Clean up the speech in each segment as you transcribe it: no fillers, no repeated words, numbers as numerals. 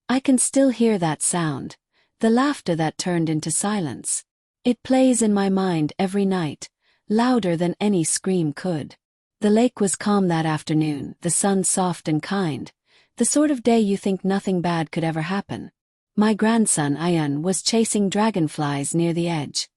I can still hear that sound, the laughter that turned into silence. It plays in my mind every night, louder than any scream could. The lake was calm that afternoon, the sun soft and kind, the sort of day you think nothing bad could ever happen. My grandson Ian was chasing dragonflies near the edge,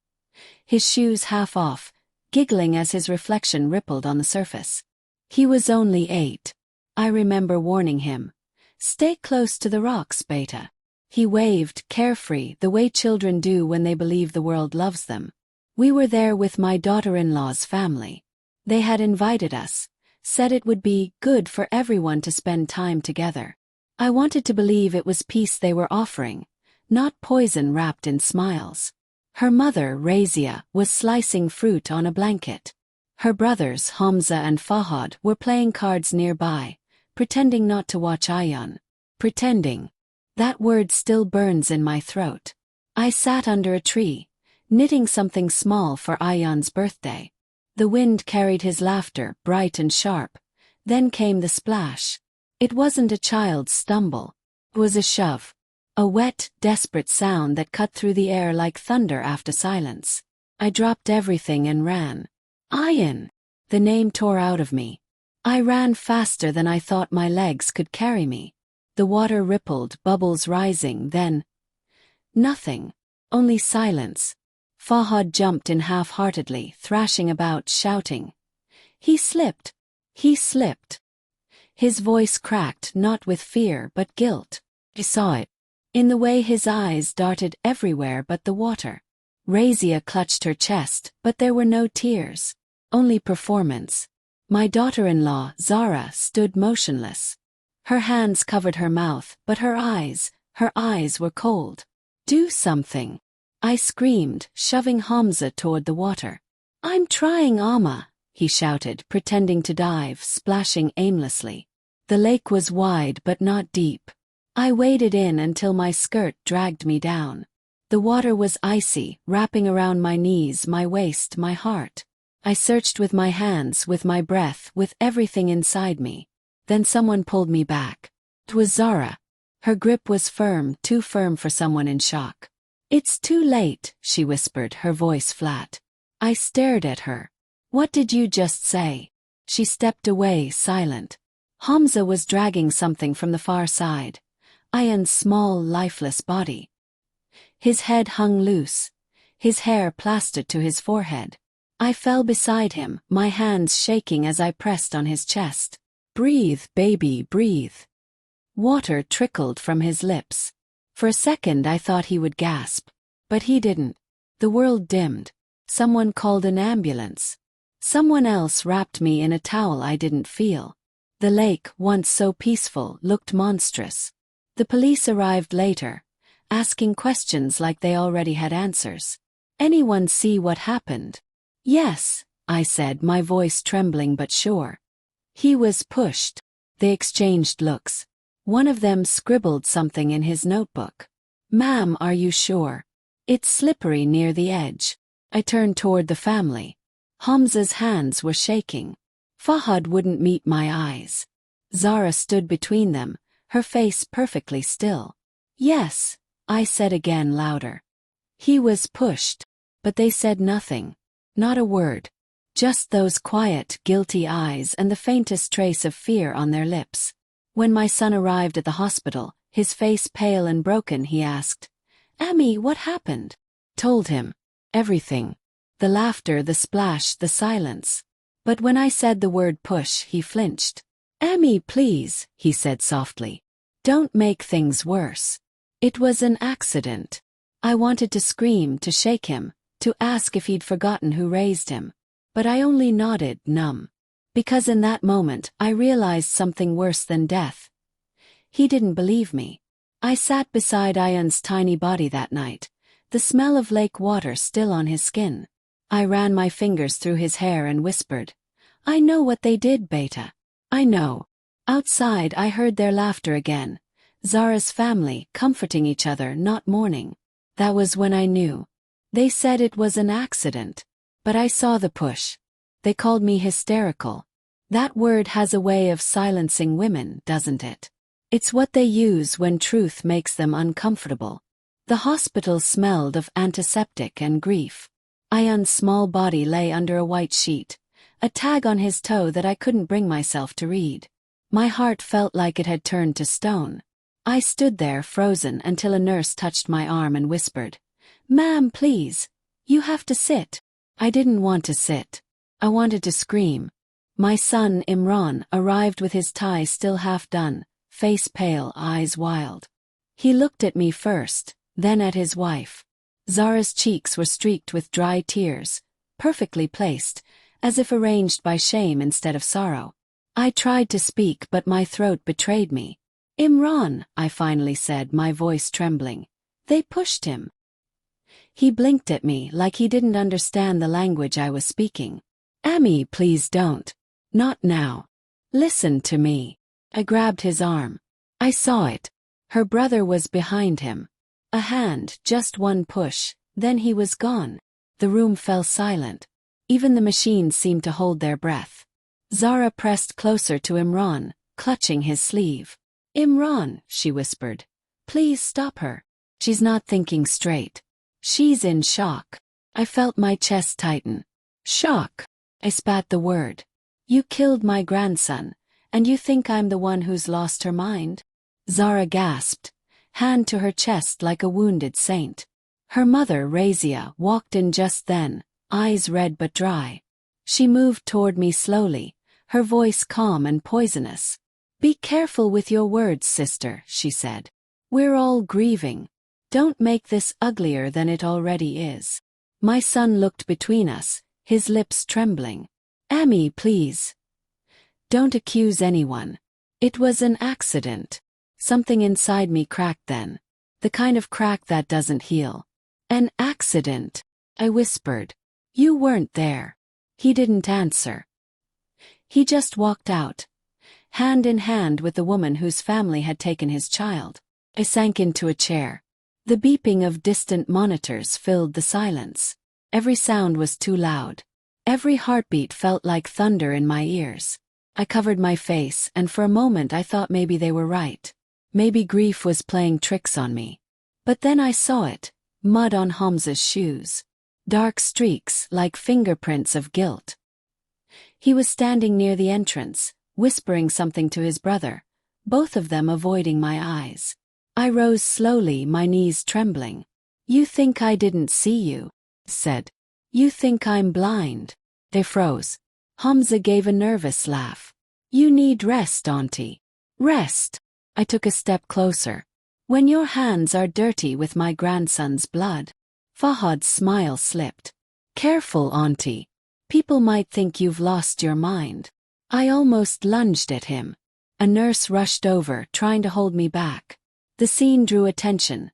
his shoes half off, giggling as his reflection rippled on the surface. He was only 8. I remember warning him, "Stay close to the rocks, Beta." He waved, carefree, the way children do when they believe the world loves them. We were there with my daughter-in-law's family. They had invited us, said it would be good for everyone to spend time together. I wanted to believe it was peace they were offering, not poison wrapped in smiles. Her mother, Razia, was slicing fruit on a blanket. Her brothers, Hamza and Fahad, were playing cards nearby, pretending not to watch Ayan. Pretending. That word still burns in my throat. I sat under a tree, knitting something small for Ayan's birthday. The wind carried his laughter, bright and sharp. Then came the splash. It wasn't a child's stumble. It was a shove. A wet, desperate sound that cut through the air like thunder after silence. I dropped everything and ran. Ayan! The name tore out of me. I ran faster than I thought my legs could carry me. The water rippled, bubbles rising, then nothing. Only silence. Fahad jumped in half-heartedly, thrashing about, shouting. He slipped. He slipped. His voice cracked, not with fear but guilt. I saw it. In the way his eyes darted everywhere but the water. Razia clutched her chest, but there were no tears. Only performance. My daughter-in-law, Zara, stood motionless. Her hands covered her mouth, but her eyes were cold. Do something. I screamed, shoving Hamza toward the water. I'm trying, Amma, he shouted, pretending to dive, splashing aimlessly. The lake was wide but not deep. I waded in until my skirt dragged me down. The water was icy, wrapping around my knees, my waist, my heart. I searched with my hands, with my breath, with everything inside me. Then someone pulled me back. It was Zara. Her grip was firm, too firm for someone in shock. It's too late, she whispered, her voice flat. I stared at her. What did you just say? She stepped away, silent. Hamza was dragging something from the far side. Ayan's small, lifeless body. His head hung loose, his hair plastered to his forehead. I fell beside him, my hands shaking as I pressed on his chest. Breathe, baby, breathe. Water trickled from his lips. For a second I thought he would gasp. But he didn't. The world dimmed. Someone called an ambulance. Someone else wrapped me in a towel I didn't feel. The lake, once so peaceful, looked monstrous. The police arrived later, asking questions like they already had answers. Anyone see what happened? Yes, I said, my voice trembling but sure. He was pushed. They exchanged looks. One of them scribbled something in his notebook. Ma'am, are you sure? It's slippery near the edge. I turned toward the family. Hamza's hands were shaking. Fahad wouldn't meet my eyes. Zara stood between them, her face perfectly still. Yes, I said again louder. He was pushed. But they said nothing. Not a word. Just those quiet, guilty eyes and the faintest trace of fear on their lips. When my son arrived at the hospital, his face pale and broken, he asked, Ammi, what happened? Told him. Everything. The laughter, the splash, the silence. But when I said the word push, he flinched. Ammi, please, he said softly. Don't make things worse. It was an accident. I wanted to scream, to shake him, to ask if he'd forgotten who raised him. But I only nodded, numb. Because in that moment, I realized something worse than death. He didn't believe me. I sat beside Ayan's tiny body that night, the smell of lake water still on his skin. I ran my fingers through his hair and whispered, I know what they did, Beta. I know. Outside, I heard their laughter again. Zara's family, comforting each other, not mourning. That was when I knew. They said it was an accident. But I saw the push. They called me hysterical. That word has a way of silencing women, doesn't it? It's what they use when truth makes them uncomfortable. The hospital smelled of antiseptic and grief. Ian's small body lay under a white sheet, a tag on his toe that I couldn't bring myself to read. My heart felt like it had turned to stone. I stood there frozen until a nurse touched my arm and whispered, "Ma'am, please. You have to sit." I didn't want to sit. I wanted to scream. My son, Imran, arrived with his tie still half done, face pale, eyes wild. He looked at me first, then at his wife. Zara's cheeks were streaked with dry tears, perfectly placed, as if arranged by shame instead of sorrow. I tried to speak, but my throat betrayed me. "Imran," I finally said, my voice trembling. "They pushed him." He blinked at me like he didn't understand the language I was speaking. "Ami, please don't. Not now. Listen to me." I grabbed his arm. I saw it. Her brother was behind him. A hand, just one push, then he was gone. The room fell silent. Even the machines seemed to hold their breath. Zara pressed closer to Imran, clutching his sleeve. "Imran," she whispered. "Please stop her. She's not thinking straight. She's in shock." I felt my chest tighten. "Shock." I spat the word. "You killed my grandson, and you think I'm the one who's lost her mind?" Zara gasped, hand to her chest like a wounded saint. Her mother, Razia, walked in just then, eyes red but dry. She moved toward me slowly, her voice calm and poisonous. "Be careful with your words, sister," she said. "We're all grieving. Don't make this uglier than it already is." My son looked between us, his lips trembling. "Ami, please. Don't accuse anyone. It was an accident." Something inside me cracked then. The kind of crack that doesn't heal. "An accident," I whispered. "You weren't there." He didn't answer. He just walked out, hand in hand with the woman whose family had taken his child. I sank into a chair. The beeping of distant monitors filled the silence. Every sound was too loud. Every heartbeat felt like thunder in my ears. I covered my face, and for a moment I thought maybe they were right. Maybe grief was playing tricks on me. But then I saw it, mud on Hamza's shoes. Dark streaks like fingerprints of guilt. He was standing near the entrance, whispering something to his brother, both of them avoiding my eyes. I rose slowly, my knees trembling. "You think I didn't see you," said. "You think I'm blind." They froze. Hamza gave a nervous laugh. "You need rest, Auntie." "Rest?" I took a step closer. "When your hands are dirty with my grandson's blood." Fahad's smile slipped. "Careful, Auntie. People might think you've lost your mind." I almost lunged at him. A nurse rushed over, trying to hold me back. The scene drew attention.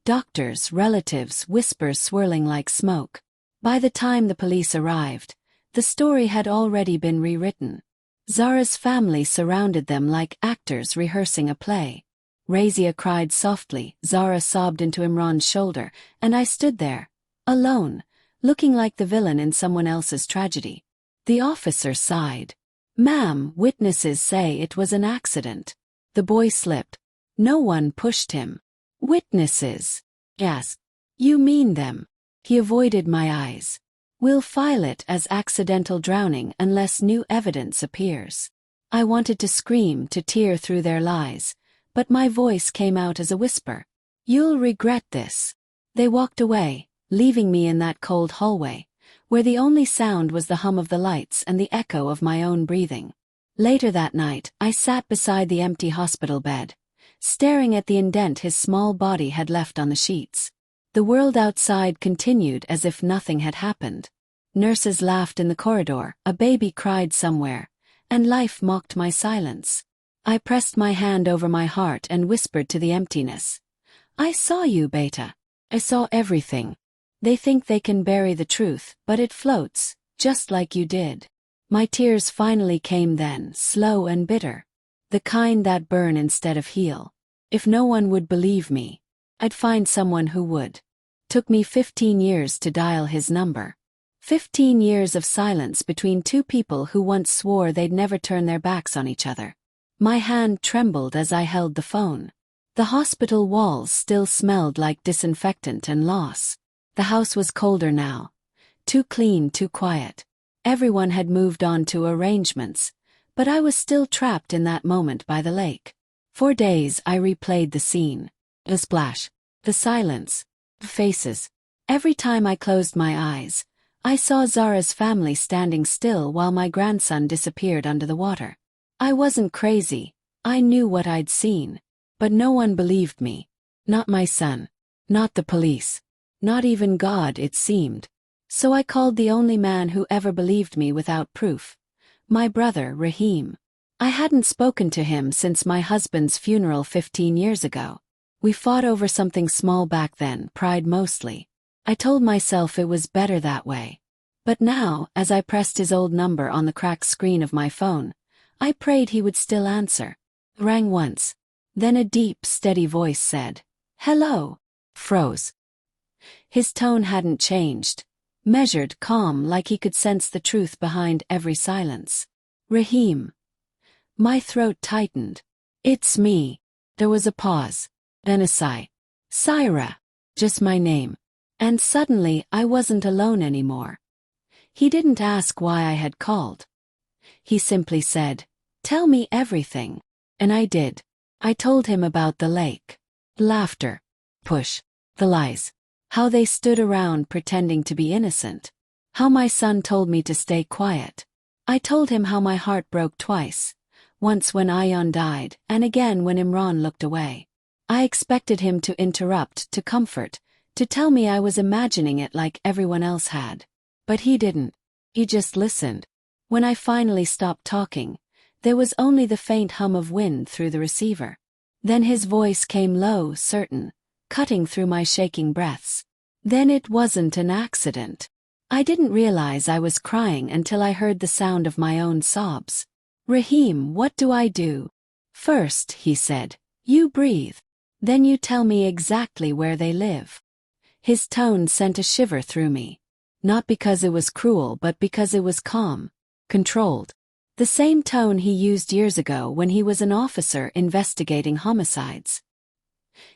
Doctors, relatives, whispers swirling like smoke. By the time the police arrived, the story had already been rewritten. Zara's family surrounded them like actors rehearsing a play. Razia cried softly, Zara sobbed into Imran's shoulder, and I stood there, alone, looking like the villain in someone else's tragedy. The officer sighed. "Ma'am, witnesses say it was an accident." The boy slipped. "No one pushed him." "Witnesses?" "Yes." "You mean them." He avoided my eyes. "We'll file it as accidental drowning unless new evidence appears." I wanted to scream, to tear through their lies, but my voice came out as a whisper. "You'll regret this." They walked away, leaving me in that cold hallway, where the only sound was the hum of the lights and the echo of my own breathing. Later that night, I sat beside the empty hospital bed, staring at the indent his small body had left on the sheets. The world outside continued as if nothing had happened. Nurses laughed in the corridor, a baby cried somewhere, and life mocked my silence. I pressed my hand over my heart and whispered to the emptiness. "I saw you, Beta. I saw everything. They think they can bury the truth, but it floats, just like you did." My tears finally came then, slow and bitter. The kind that burn instead of heal. If no one would believe me, I'd find someone who would. Took me 15 years to dial his number. 15 years of silence between two people who once swore they'd never turn their backs on each other. My hand trembled as I held the phone. The hospital walls still smelled like disinfectant and loss. The house was colder now. Too clean, too quiet. Everyone had moved on to arrangements, but I was still trapped in that moment by the lake. For days I replayed the scene. The splash. The silence. The faces. Every time I closed my eyes, I saw Zara's family standing still while my grandson disappeared under the water. I wasn't crazy. I knew what I'd seen. But no one believed me. Not my son. Not the police. Not even God, it seemed. So I called the only man who ever believed me without proof. My brother, Rahim. I hadn't spoken to him since my husband's funeral 15 years ago. We fought over something small back then, pride mostly. I told myself it was better that way. But now, as I pressed his old number on the cracked screen of my phone, I prayed he would still answer. Rang once. Then a deep, steady voice said, "Hello." Froze. His tone hadn't changed. Measured, calm, like he could sense the truth behind every silence. "Rahim." My throat tightened. "It's me." There was a pause. Then a sigh. "Syra." Just my name. And suddenly I wasn't alone anymore. He didn't ask why I had called. He simply said, "Tell me everything." And I did. I told him about the lake. Laughter. Push. The lies. How they stood around pretending to be innocent. How my son told me to stay quiet. I told him how my heart broke twice. Once when Ayan died, and again when Imran looked away. I expected him to interrupt, to comfort, to tell me I was imagining it like everyone else had. But he didn't. He just listened. When I finally stopped talking, there was only the faint hum of wind through the receiver. Then his voice came low, certain, cutting through my shaking breaths. "Then it wasn't an accident." I didn't realize I was crying until I heard the sound of my own sobs. "Rahim, what do I do?" "First," he said, "you breathe. Then you tell me exactly where they live." His tone sent a shiver through me. Not because it was cruel, but because it was calm, controlled. The same tone he used years ago when he was an officer investigating homicides.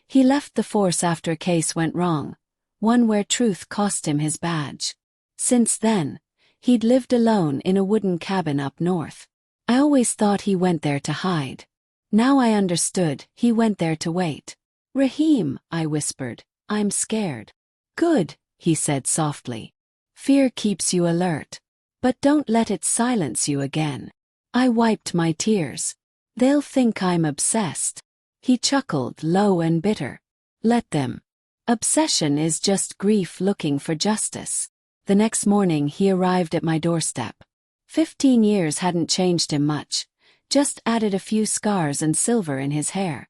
He left the force after a case went wrong, one where truth cost him his badge. Since then, he'd lived alone in a wooden cabin up north. I always thought he went there to hide. Now I understood, he went there to wait. "Rahim," I whispered, "I'm scared." "Good," he said softly. "Fear keeps you alert. But don't let it silence you again." I wiped my tears. "They'll think I'm obsessed." He chuckled, low and bitter. "Let them. Obsession is just grief looking for justice." The next morning he arrived at my doorstep. 15 years hadn't changed him much, just added a few scars and silver in his hair.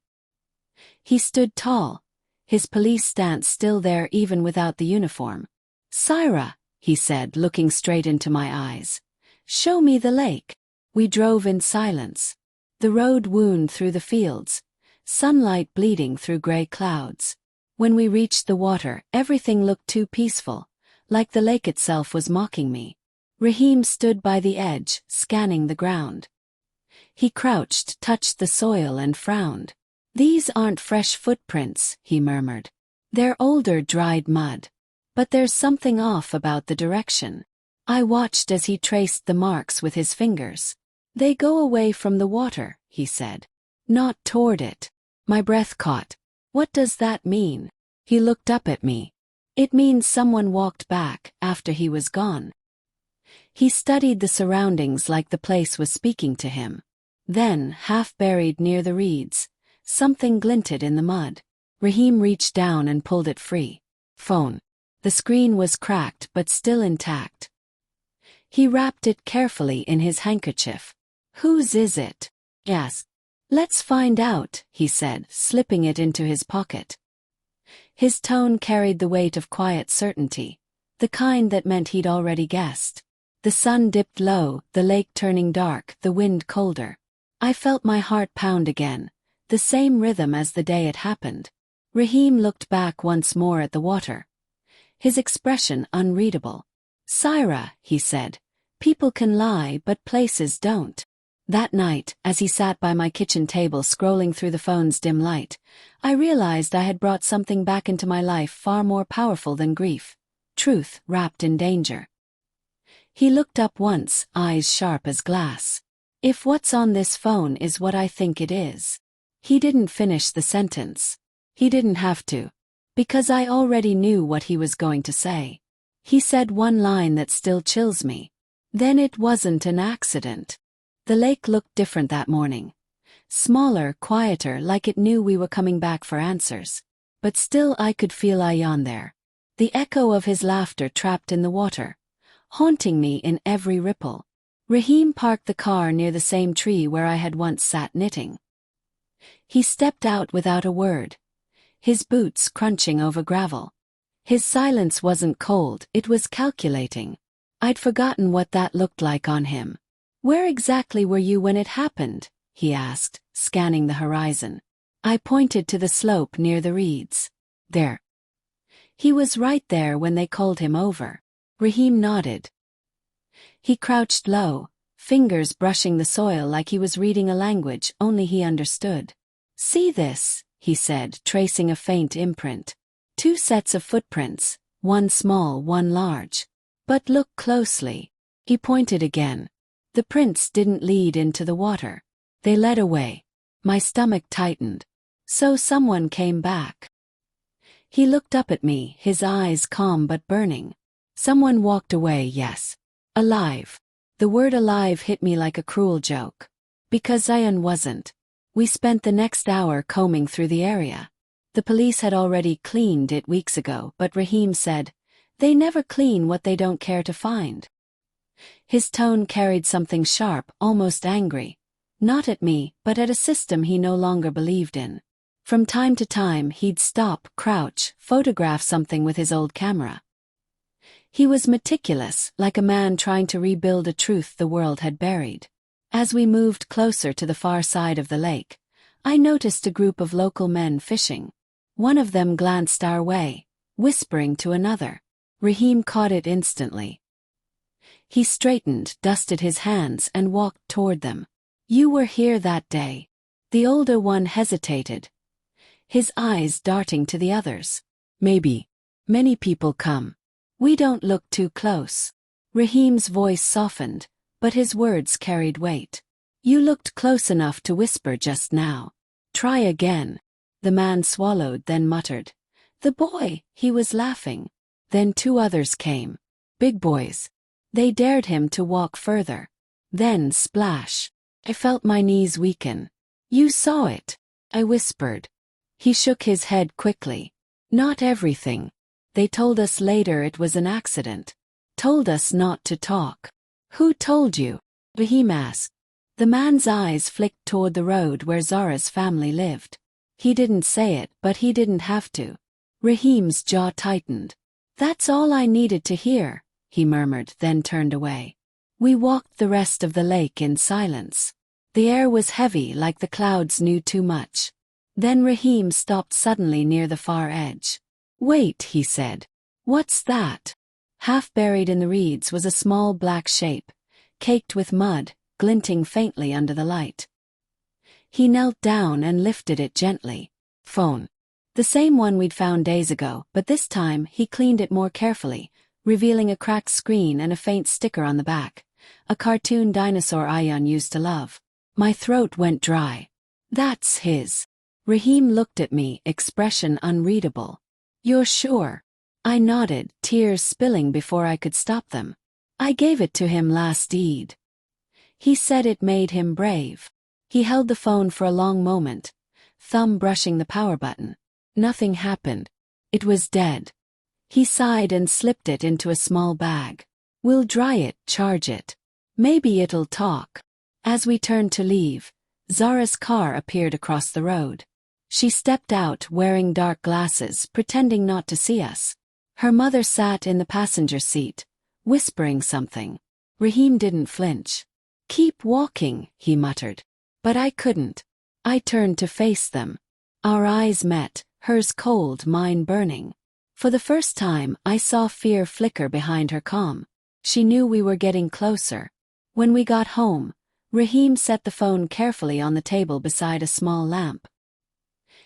He stood tall, his police stance still there even without the uniform. "Syra," he said, looking straight into my eyes. "Show me the lake." We drove in silence. The road wound through the fields, sunlight bleeding through gray clouds. When we reached the water, everything looked too peaceful, like the lake itself was mocking me. Rahim stood by the edge, scanning the ground. He crouched, touched the soil and frowned. "These aren't fresh footprints," he murmured. "They're older dried mud. But there's something off about the direction." I watched as he traced the marks with his fingers. "They go away from the water," he said. "Not toward it." My breath caught. "What does that mean?" He looked up at me. "It means someone walked back after he was gone." He studied the surroundings like the place was speaking to him. Then, half buried near the reeds, something glinted in the mud. Rahim reached down and pulled it free. Phone. The screen was cracked but still intact. He wrapped it carefully in his handkerchief. "Whose is it?" I asked. "Let's find out," he said, slipping it into his pocket. His tone carried the weight of quiet certainty, the kind that meant he'd already guessed. The sun dipped low, the lake turning dark, the wind colder. I felt my heart pound again, the same rhythm as the day it happened. Rahim looked back once more at the water, his expression unreadable. "Syra," he said, "people can lie but places don't." That night, as he sat by my kitchen table scrolling through the phone's dim light, I realized I had brought something back into my life far more powerful than grief. Truth wrapped in danger. He looked up once, eyes sharp as glass. If what's on this phone is what I think it is. He didn't finish the sentence. He didn't have to. Because I already knew what he was going to say. He said one line that still chills me. Then it wasn't an accident. The lake looked different that morning. Smaller, quieter, like it knew we were coming back for answers. But still I could feel Ayan there. The echo of his laughter trapped in the water, haunting me in every ripple. Rahim parked the car near the same tree where I had once sat knitting. He stepped out without a word, his boots crunching over gravel. His silence wasn't cold, it was calculating. I'd forgotten what that looked like on him. "Where exactly were you when it happened?" he asked, scanning the horizon. I pointed to the slope near the reeds. "There." He was right there when they called him over. Rahim nodded. He crouched low, fingers brushing the soil like he was reading a language only he understood. "See this," he said, tracing a faint imprint. "Two sets of footprints, one small, one large. But look closely." He pointed again. The prints didn't lead into the water. They led away. My stomach tightened. So someone came back. He looked up at me, his eyes calm but burning. Someone walked away, yes. Alive. The word alive hit me like a cruel joke. Because Ayan wasn't. We spent the next hour combing through the area. The police had already cleaned it weeks ago, but Rahim said, "They never clean what they don't care to find." His tone carried something sharp, almost angry. Not at me, but at a system he no longer believed in. From time to time he'd stop, crouch, photograph something with his old camera. He was meticulous, like a man trying to rebuild a truth the world had buried. As we moved closer to the far side of the lake, I noticed a group of local men fishing. One of them glanced our way, whispering to another. Rahim caught it instantly. He straightened, dusted his hands, and walked toward them. "You were here that day." The older one hesitated, his eyes darting to the others. "Maybe. Many people come. We don't look too close." Rahim's voice softened, but his words carried weight. "You looked close enough to whisper just now. Try again." The man swallowed, then muttered, "The boy," he was laughing. Then two others came. Big boys. They dared him to walk further. Then splash. I felt my knees weaken. "You saw it," I whispered. He shook his head quickly. "Not everything. They told us later it was an accident. Told us not to talk." "Who told you?" Rahim asked. The man's eyes flicked toward the road where Zara's family lived. He didn't say it, but he didn't have to. Rahim's jaw tightened. "That's all I needed to hear," he murmured, then turned away. We walked the rest of the lake in silence. The air was heavy, like the clouds knew too much. Then Rahim stopped suddenly near the far edge. "Wait," he said. "What's that?" Half buried in the reeds was a small black shape, caked with mud, glinting faintly under the light. He knelt down and lifted it gently. "Phone." The same one we'd found days ago, but this time he cleaned it more carefully, revealing a cracked screen and a faint sticker on the back. A cartoon dinosaur Ayan used to love. My throat went dry. "That's his." Rahim looked at me, expression unreadable. "You're sure?" I nodded, tears spilling before I could stop them. "I gave it to him last Eid. He said it made him brave." He held the phone for a long moment, thumb brushing the power button. Nothing happened. It was dead. He sighed and slipped it into a small bag. "We'll dry it, charge it. Maybe it'll talk." As we turned to leave, Zara's car appeared across the road. She stepped out wearing dark glasses, pretending not to see us. Her mother sat in the passenger seat, whispering something. Rahim didn't flinch. "Keep walking," he muttered. But I couldn't. I turned to face them. Our eyes met, hers cold, mine burning. For the first time, I saw fear flicker behind her calm. She knew we were getting closer. When we got home, Rahim set the phone carefully on the table beside a small lamp.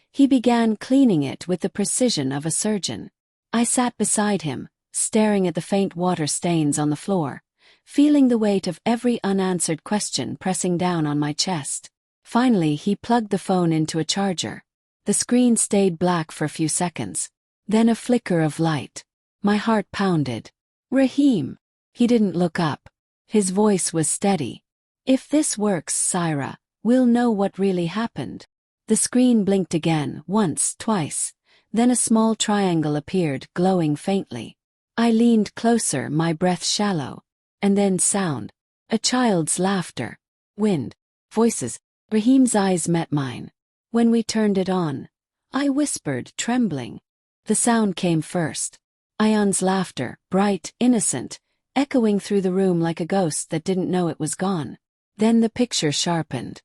He began cleaning it with the precision of a surgeon. I sat beside him, staring at the faint water stains on the floor, feeling the weight of every unanswered question pressing down on my chest. Finally, he plugged the phone into a charger. The screen stayed black for a few seconds. Then a flicker of light. My heart pounded. Rahim. He didn't look up. His voice was steady. If this works, Syra, we'll know what really happened. The screen blinked again, once, twice. Then a small triangle appeared, glowing faintly. I leaned closer, my breath shallow. And then sound. A child's laughter. Wind. Voices. Rahim's eyes met mine. When we turned it on, I whispered, trembling. The sound came first. Ayhan's laughter, bright, innocent, echoing through the room like a ghost that didn't know it was gone. Then the picture sharpened.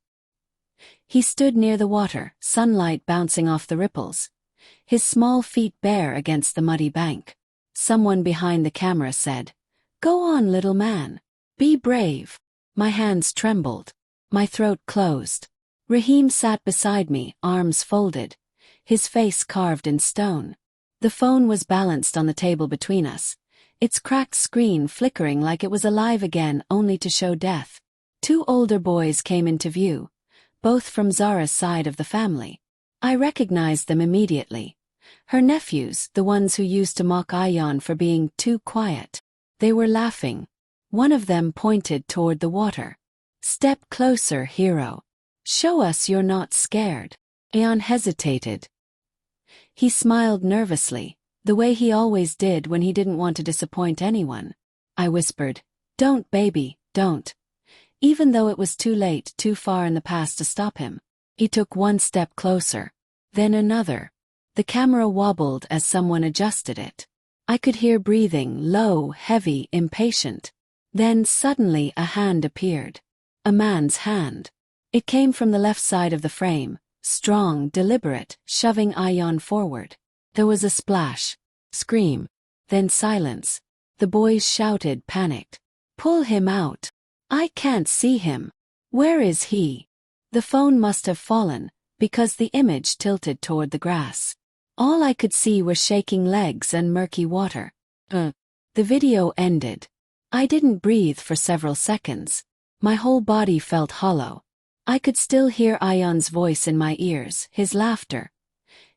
He stood near the water, sunlight bouncing off the ripples, his small feet bare against the muddy bank. Someone behind the camera said, "Go on, little man. Be brave." My hands trembled. My throat closed. Rahim sat beside me, arms folded, his face carved in stone. The phone was balanced on the table between us, its cracked screen flickering like it was alive again, only to show death. Two older boys came into view, both from Zara's side of the family. I recognized them immediately. Her nephews, the ones who used to mock Ayhan for being too quiet. They were laughing. One of them pointed toward the water. "Step closer, hero. Show us you're not scared." Ayhan hesitated. He smiled nervously, the way he always did when he didn't want to disappoint anyone. I whispered, "Don't, baby, don't." Even though it was too late, too far in the past to stop him. He took one step closer. Then another. The camera wobbled as someone adjusted it. I could hear breathing, low, heavy, impatient. Then suddenly a hand appeared. A man's hand. It came from the left side of the frame, strong, deliberate, shoving Ayhan forward. There was a splash, scream, then silence. The boys shouted, panicked. "Pull him out. I can't see him. Where is he?" The phone must have fallen, because the image tilted toward the grass. All I could see were shaking legs and murky water. The video ended. I didn't breathe for several seconds. My whole body felt hollow. I could still hear Ayhan's voice in my ears, his laughter,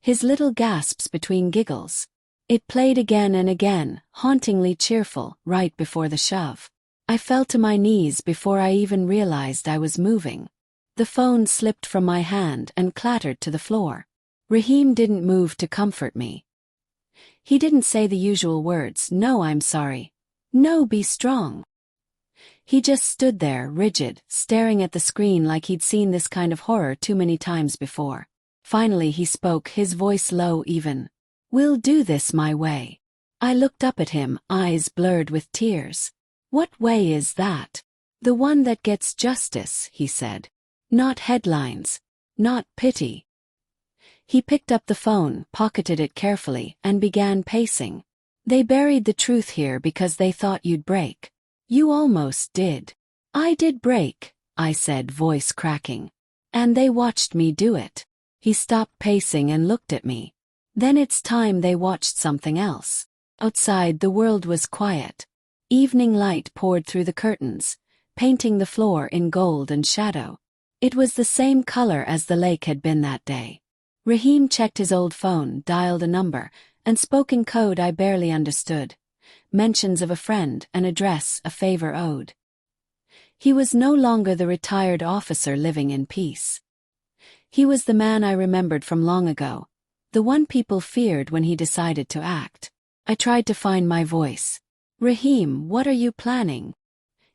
his little gasps between giggles. It played again and again, hauntingly cheerful, right before the shove. I fell to my knees before I even realized I was moving. The phone slipped from my hand and clattered to the floor. Rahim didn't move to comfort me. He didn't say the usual words, "No, I'm sorry. No, be strong." He just stood there, rigid, staring at the screen like he'd seen this kind of horror too many times before. Finally he spoke, his voice low, even. "We'll do this my way." I looked up at him, eyes blurred with tears. "What way is that?" "The one that gets justice," he said. "Not headlines. Not pity." He picked up the phone, pocketed it carefully, and began pacing. "They buried the truth here because they thought you'd break. You almost did." "I did break," I said, voice cracking. "And they watched me do it." He stopped pacing and looked at me. Then it's time they watched something else. Outside the world was quiet. Evening light poured through the curtains, painting the floor in gold and shadow. It was the same color as the lake had been that day. Rahim checked his old phone, dialed a number, and spoke in code I barely understood. Mentions of a friend, an address, a favor owed. He was no longer the retired officer living in peace. He was the man I remembered from long ago, the one people feared when he decided to act. I tried to find my voice. "Rahim, what are you planning?"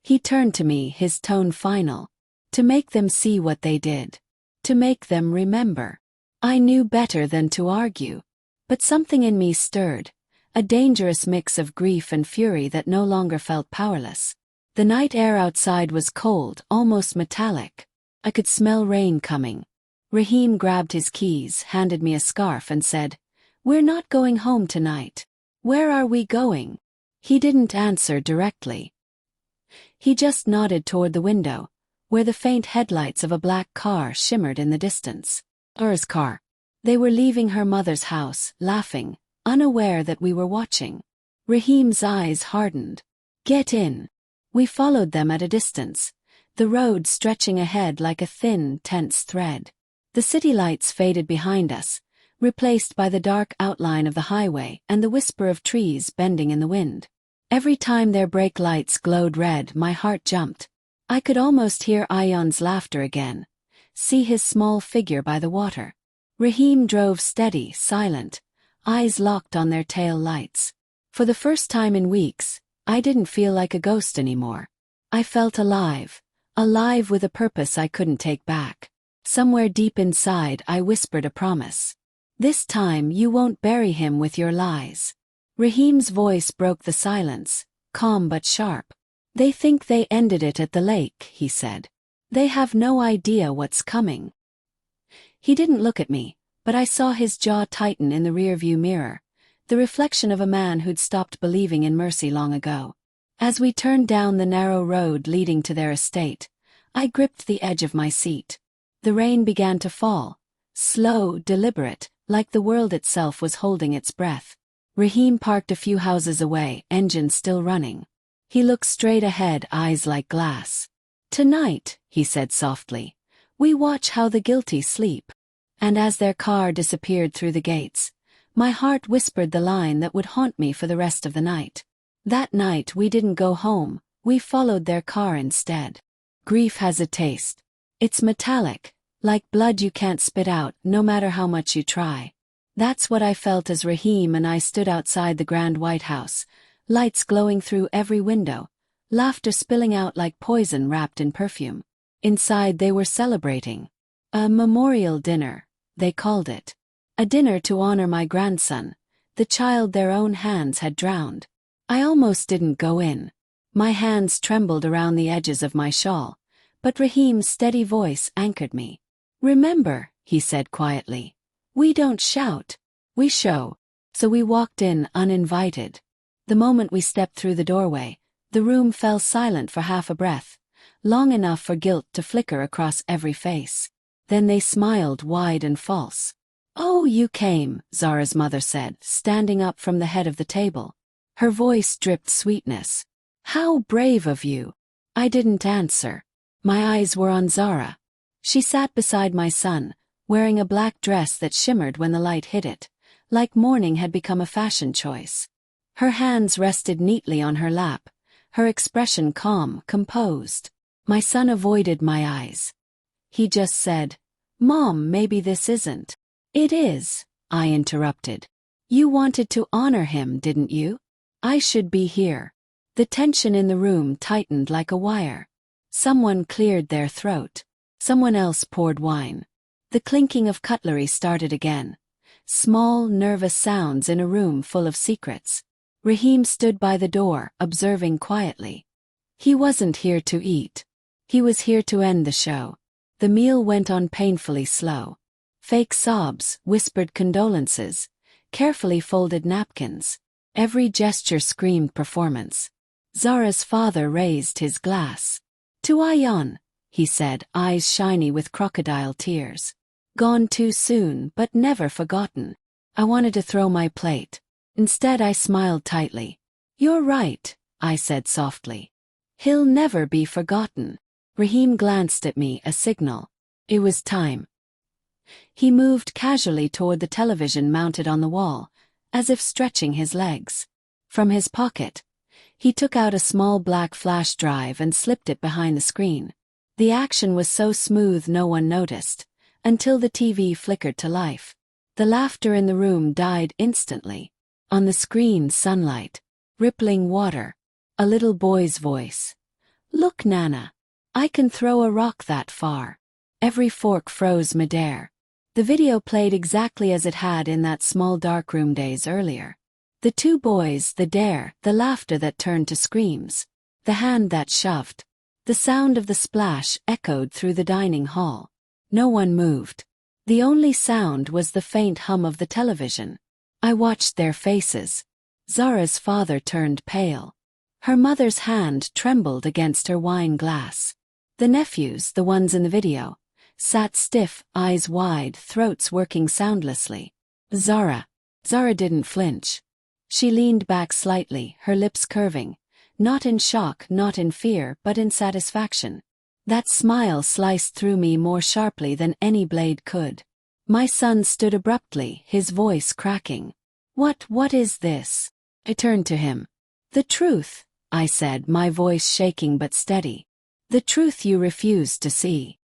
He turned to me, his tone final. "To make them see what they did. To make them remember." I knew better than to argue. But something in me stirred, a dangerous mix of grief and fury that no longer felt powerless. The night air outside was cold, almost metallic. I could smell rain coming. Rahim grabbed his keys, handed me a scarf and said, "We're not going home tonight." "Where are we going?" He didn't answer directly. He just nodded toward the window, where the faint headlights of a black car shimmered in the distance. Zara's car. They were leaving her mother's house, laughing, unaware that we were watching. Raheem's eyes hardened. "Get in." We followed them at a distance, the road stretching ahead like a thin, tense thread. The city lights faded behind us, replaced by the dark outline of the highway and the whisper of trees bending in the wind. Every time their brake lights glowed red, my heart jumped. I could almost hear Ayon's laughter again, see his small figure by the water. Raheem drove steady, silent, eyes locked on their tail lights. For the first time in weeks, I didn't feel like a ghost anymore. I felt alive, alive with a purpose I couldn't take back. Somewhere deep inside, I whispered a promise. "This time you won't bury him with your lies." Raheem's voice broke the silence, calm but sharp. "They think they ended it at the lake," he said. "They have no idea what's coming." He didn't look at me, but I saw his jaw tighten in the rearview mirror, the reflection of a man who'd stopped believing in mercy long ago. As we turned down the narrow road leading to their estate, I gripped the edge of my seat. The rain began to fall, slow, deliberate, like the world itself was holding its breath. Raheem parked a few houses away, engine still running. He looked straight ahead, eyes like glass. "Tonight," he said softly, "we watch how the guilty sleep." And as their car disappeared through the gates, my heart whispered the line that would haunt me for the rest of the night. That night we didn't go home, we followed their car instead. Grief has a taste. It's metallic, like blood you can't spit out, no matter how much you try. That's what I felt as Raheem and I stood outside the grand White House, lights glowing through every window, laughter spilling out like poison wrapped in perfume. Inside they were celebrating. A memorial dinner, they called it. A dinner to honor my grandson, the child their own hands had drowned. I almost didn't go in. My hands trembled around the edges of my shawl, but Raheem's steady voice anchored me. "Remember," he said quietly, "we don't shout, we show." So we walked in uninvited. The moment we stepped through the doorway, the room fell silent for half a breath, long enough for guilt to flicker across every face. Then they smiled wide and false. "Oh, you came," Zara's mother said, standing up from the head of the table. Her voice dripped sweetness. "How brave of you." I didn't answer. My eyes were on Zara. She sat beside my son, wearing a black dress that shimmered when the light hit it, like mourning had become a fashion choice. Her hands rested neatly on her lap, her expression calm, composed. My son avoided my eyes. He just said, "Mom, maybe this isn't." "It is," I interrupted. "You wanted to honor him, didn't you? I should be here." The tension in the room tightened like a wire. Someone cleared their throat. Someone else poured wine. The clinking of cutlery started again. Small, nervous sounds in a room full of secrets. Raheem stood by the door, observing quietly. He wasn't here to eat. He was here to end the show. The meal went on painfully slow. Fake sobs, whispered condolences, carefully folded napkins. Every gesture screamed performance. Zara's father raised his glass. "To Ayan," he said, eyes shiny with crocodile tears. "Gone too soon, but never forgotten." I wanted to throw my plate. Instead I smiled tightly. "You're right," I said softly. "He'll never be forgotten." Raheem glanced at me, a signal. It was time. He moved casually toward the television mounted on the wall, as if stretching his legs. From his pocket, he took out a small black flash drive and slipped it behind the screen. The action was so smooth no one noticed, until the TV flickered to life. The laughter in the room died instantly. On the screen, sunlight, rippling water, a little boy's voice. "Look, Nana, I can throw a rock that far." Every fork froze midair. The video played exactly as it had in that small darkroom days earlier. The two boys, the dare, the laughter that turned to screams, the hand that shoved. The sound of the splash echoed through the dining hall. No one moved. The only sound was the faint hum of the television. I watched their faces. Zara's father turned pale. Her mother's hand trembled against her wine glass. The nephews, the ones in the video, sat stiff, eyes wide, throats working soundlessly. Zara didn't flinch. She leaned back slightly, her lips curving, not in shock, not in fear, but in satisfaction. That smile sliced through me more sharply than any blade could. My son stood abruptly, his voice cracking. What is this? I turned to him. The truth, I said, my voice shaking but steady. The truth you refuse to see.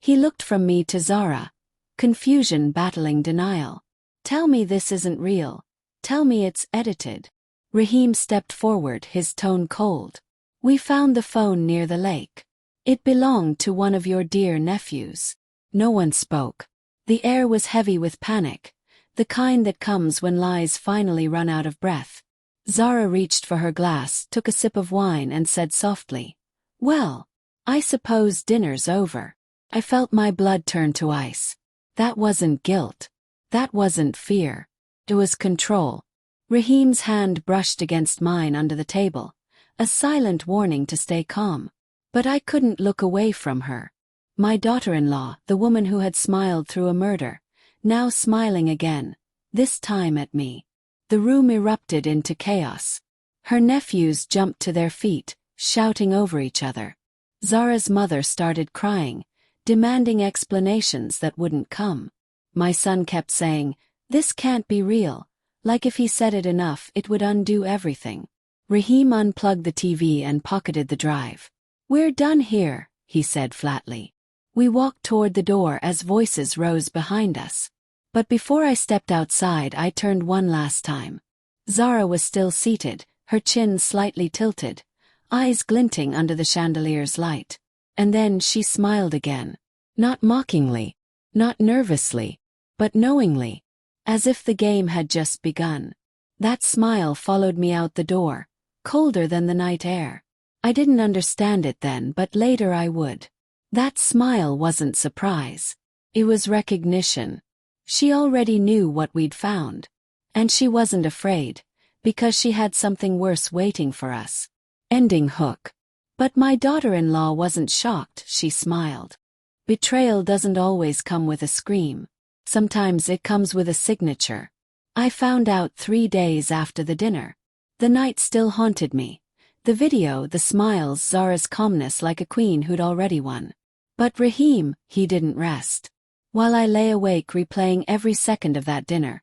He looked from me to Zara, confusion battling denial. Tell me this isn't real. Tell me it's edited. Raheem stepped forward, his tone cold. We found the phone near the lake. It belonged to one of your dear nephews. No one spoke. The air was heavy with panic, the kind that comes when lies finally run out of breath. Zara reached for her glass, took a sip of wine and said softly, "Well, I suppose dinner's over." I felt my blood turn to ice. That wasn't guilt. That wasn't fear. It was control. Raheem's hand brushed against mine under the table, a silent warning to stay calm. But I couldn't look away from her. My daughter-in-law, the woman who had smiled through a murder, now smiling again, this time at me. The room erupted into chaos. Her nephews jumped to their feet, shouting over each other. Zara's mother started crying, demanding explanations that wouldn't come. My son kept saying, "This can't be real," like if he said it enough it would undo everything. Raheem unplugged the TV and pocketed the drive. "We're done here," he said flatly. We walked toward the door as voices rose behind us. But before I stepped outside, I turned one last time. Zara was still seated, her chin slightly tilted, eyes glinting under the chandelier's light. And then she smiled again. Not mockingly, not nervously, but knowingly, as if the game had just begun. That smile followed me out the door, colder than the night air. I didn't understand it then, but later I would. That smile wasn't surprise. It was recognition. She already knew what we'd found. And she wasn't afraid, because she had something worse waiting for us. Ending hook. But my daughter-in-law wasn't shocked, she smiled. Betrayal doesn't always come with a scream. Sometimes it comes with a signature. I found out 3 days after the dinner. The night still haunted me. The video, the smiles, Zara's calmness like a queen who'd already won. But Raheem, he didn't rest. While I lay awake replaying every second of that dinner,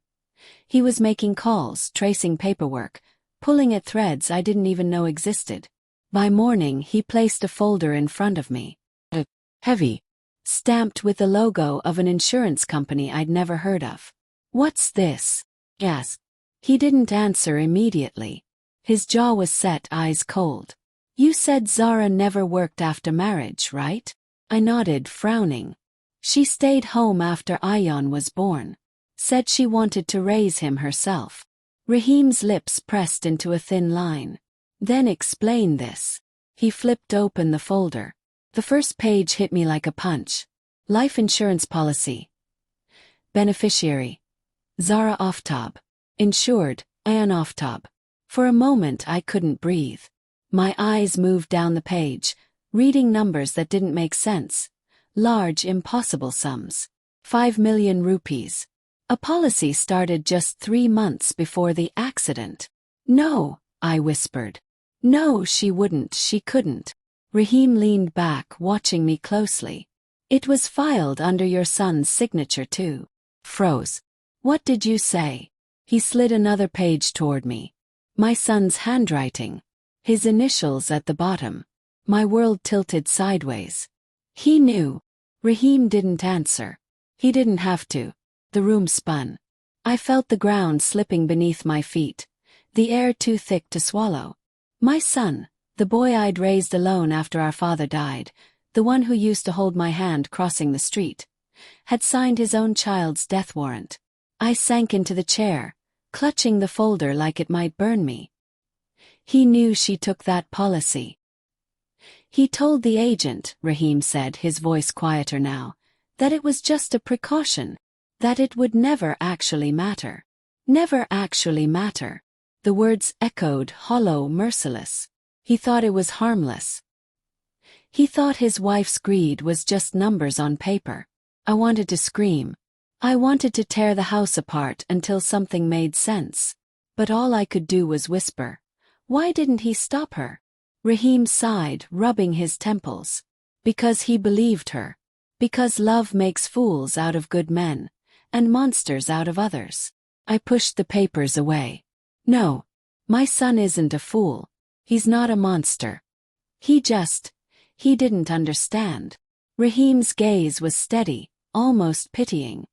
he was making calls, tracing paperwork, pulling at threads I didn't even know existed. By morning he placed a folder in front of me. Heavy. Stamped with the logo of an insurance company I'd never heard of. "What's this?" I asked. He didn't answer immediately. His jaw was set, eyes cold. "You said Zara never worked after marriage, right?" I nodded, frowning. "She stayed home after Ayan was born. Said she wanted to raise him herself." Raheem's lips pressed into a thin line. "Then explain this." He flipped open the folder. The first page hit me like a punch. Life insurance policy. Beneficiary: Zara Oftab. Insured: Ayan Oftab. For a moment I couldn't breathe. My eyes moved down the page, reading numbers that didn't make sense. Large, impossible sums. 5 million rupees. A policy started just 3 months before the accident. "No," I whispered. "No, she wouldn't, she couldn't." Raheem leaned back, watching me closely. "It was filed under your son's signature too." Froze. "What did you say?" He slid another page toward me. My son's handwriting. His initials at the bottom. My world tilted sideways. He knew. Raheem didn't answer. He didn't have to. The room spun. I felt the ground slipping beneath my feet, the air too thick to swallow. My son, the boy I'd raised alone after our father died, the one who used to hold my hand crossing the street, had signed his own child's death warrant. I sank into the chair, clutching the folder like it might burn me. He knew she took that policy. "He told the agent," Raheem said, his voice quieter now, "that it was just a precaution, that it would never actually matter. Never actually matter." The words echoed, hollow, merciless. He thought it was harmless. He thought his wife's greed was just numbers on paper. I wanted to scream. I wanted to tear the house apart until something made sense. But all I could do was whisper, "Why didn't he stop her?" Raheem sighed, rubbing his temples. Because he believed her. Because love makes fools out of good men, and monsters out of others. I pushed the papers away. No, my son isn't a fool. He's not a monster. He didn't understand. Raheem's gaze was steady, almost pitying.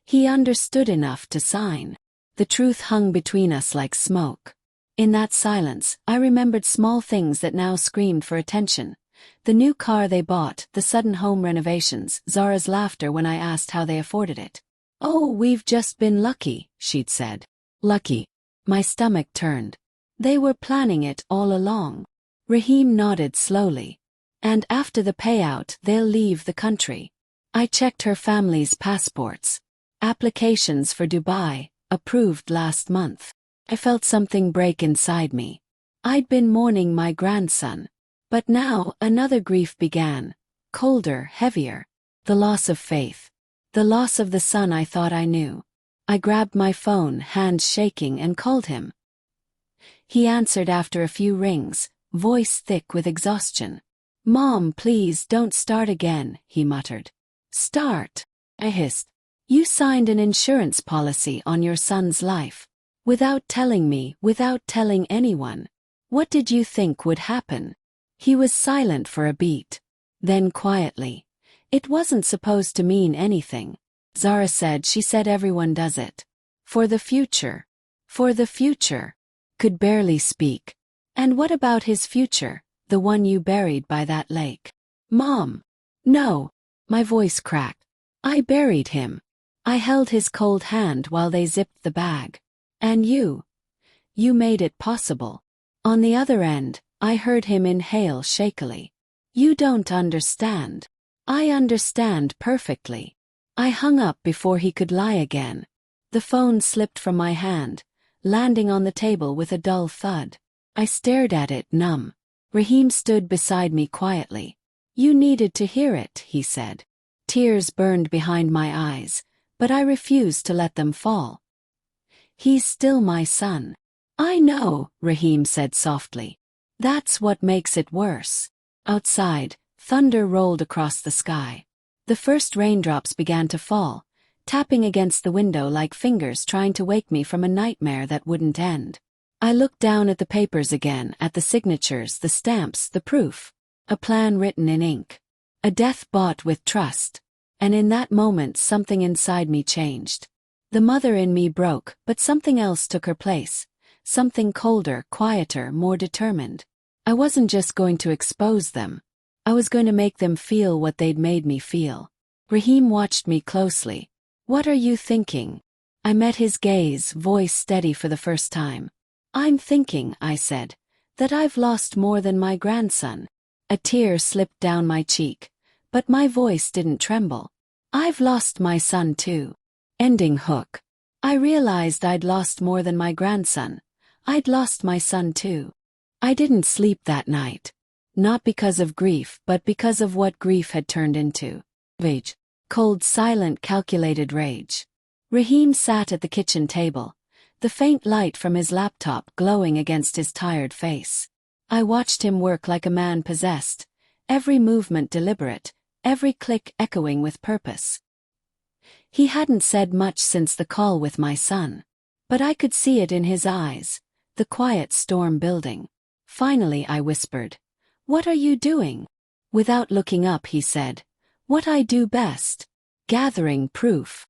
He understood enough to sign. The truth hung between us like smoke. In that silence, I remembered small things that now screamed for attention. The new car they bought, the sudden home renovations, Zara's laughter when I asked how they afforded it. "Oh, we've just been lucky," she'd said. Lucky. My stomach turned. They were planning it all along. Raheem nodded slowly. "And after the payout, they'll leave the country." I checked her family's passports. Applications for Dubai, approved last month. I felt something break inside me. I'd been mourning my grandson. But now another grief began, colder, heavier. The loss of faith. The loss of the son I thought I knew. I grabbed my phone, hands shaking, and called him. He answered after a few rings, voice thick with exhaustion. "Mom, please don't start again," he muttered. "Start," I hissed. "You signed an insurance policy on your son's life. Without telling me, without telling anyone. What did you think would happen?" He was silent for a beat. Then quietly, "It wasn't supposed to mean anything. Zara said she said everyone does it. For the future. For the future." Could barely speak. "And what about his future, the one you buried by that lake?" "Mom." "No." My voice cracked. "I buried him. I held his cold hand while they zipped the bag. And you made it possible." On the other end, I heard him inhale shakily. "You don't understand." "I understand perfectly." I hung up before he could lie again. The phone slipped from my hand, landing on the table with a dull thud. I stared at it, numb. Raheem stood beside me quietly. "You needed to hear it," he said. Tears burned behind my eyes, but I refused to let them fall. "He's still my son." "I know," Raheem said softly. "That's what makes it worse." Outside, thunder rolled across the sky. The first raindrops began to fall, tapping against the window like fingers trying to wake me from a nightmare that wouldn't end. I looked down at the papers again, at the signatures, the stamps, the proof. A plan written in ink. A death bought with trust. And in that moment something inside me changed. The mother in me broke, but something else took her place. Something colder, quieter, more determined. I wasn't just going to expose them. I was going to make them feel what they'd made me feel. Raheem watched me closely. "What are you thinking?" I met his gaze, voice steady for the first time. "I'm thinking," I said, "that I've lost more than my grandson." A tear slipped down my cheek, but my voice didn't tremble. "I've lost my son too." Ending hook. I realized I'd lost more than my grandson. I'd lost my son too. I didn't sleep that night. Not because of grief, but because of what grief had turned into. Rage. Cold, silent, calculated rage. Raheem sat at the kitchen table, the faint light from his laptop glowing against his tired face. I watched him work like a man possessed, every movement deliberate, every click echoing with purpose. He hadn't said much since the call with my son, but I could see it in his eyes, the quiet storm building. Finally I whispered, "What are you doing?" Without looking up he said, "What I do best. Gathering proof."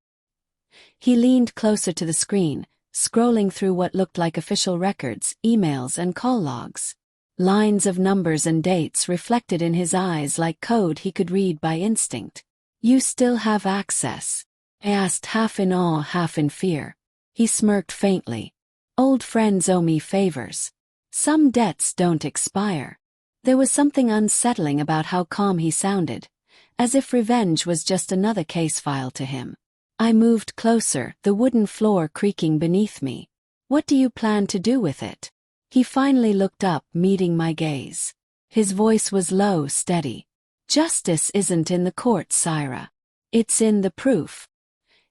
He leaned closer to the screen, scrolling through what looked like official records, emails and call logs. Lines of numbers and dates reflected in his eyes like code he could read by instinct. "You still have access?" I asked, half in awe, half in fear. He smirked faintly. "Old friends owe me favors. Some debts don't expire." There was something unsettling about how calm he sounded, as if revenge was just another case file to him. I moved closer, the wooden floor creaking beneath me. "What do you plan to do with it?" He finally looked up, meeting my gaze. His voice was low, steady. "Justice isn't in the court, Syra. It's in the proof."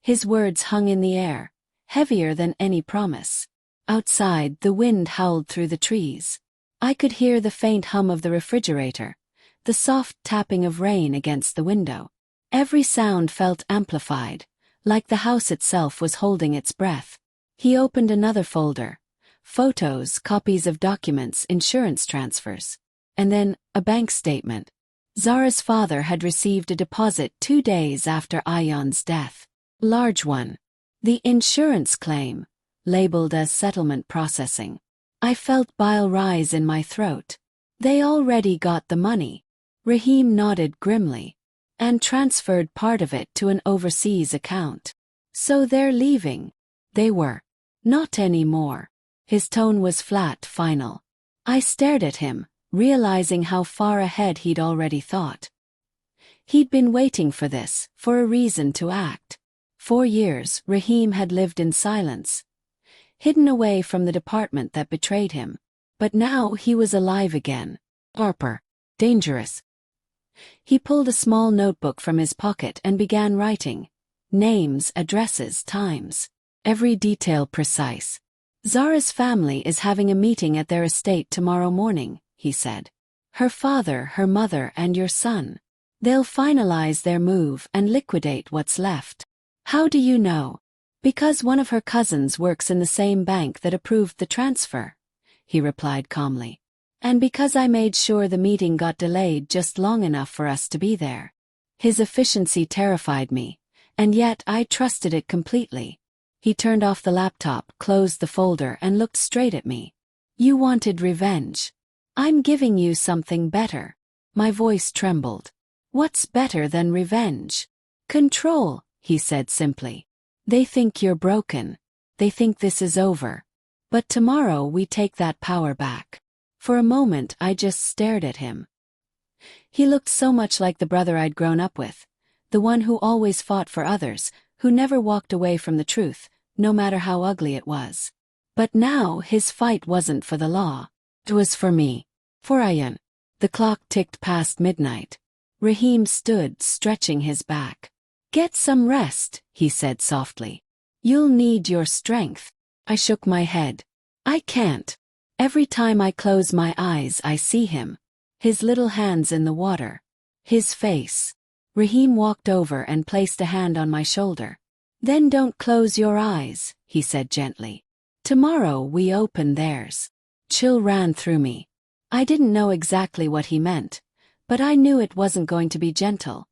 His words hung in the air, heavier than any promise. Outside, the wind howled through the trees. I could hear the faint hum of the refrigerator, the soft tapping of rain against the window. Every sound felt amplified, like the house itself was holding its breath. He opened another folder. Photos, copies of documents, insurance transfers. And then, a bank statement. Zara's father had received a deposit 2 days after Ayan's death. Large one. The insurance claim, labeled as settlement processing. I felt bile rise in my throat. They already got the money. Rahim nodded grimly. And transferred part of it to an overseas account. So they're leaving. They were. Not anymore. His tone was flat, final. I stared at him, realizing how far ahead he'd already thought. He'd been waiting for this, for a reason to act. 4 years, Rahim had lived in silence, hidden away from the department that betrayed him. But now he was alive again. Harper. Dangerous. He pulled a small notebook from his pocket and began writing. Names, addresses, times. Every detail precise. Zara's family is having a meeting at their estate tomorrow morning, he said. Her father, her mother, and your son. They'll finalize their move and liquidate what's left. How do you know? Because one of her cousins works in the same bank that approved the transfer, he replied calmly. And because I made sure the meeting got delayed just long enough for us to be there. His efficiency terrified me, and yet I trusted it completely. He turned off the laptop, closed the folder, and looked straight at me. You wanted revenge. I'm giving you something better. My voice trembled. What's better than revenge? Control, he said simply. They think you're broken. They think this is over. But tomorrow we take that power back. For a moment I just stared at him. He looked so much like the brother I'd grown up with, the one who always fought for others, who never walked away from the truth, no matter how ugly it was. But now his fight wasn't for the law. It was for me. For Ayan. The clock ticked past midnight. Rahim stood, stretching his back. Get some rest, he said softly. You'll need your strength. I shook my head. I can't. Every time I close my eyes I see him. His little hands in the water. His face. Rahim walked over and placed a hand on my shoulder. Then don't close your eyes, he said gently. Tomorrow we open theirs. Chill ran through me. I didn't know exactly what he meant, but I knew it wasn't going to be gentle.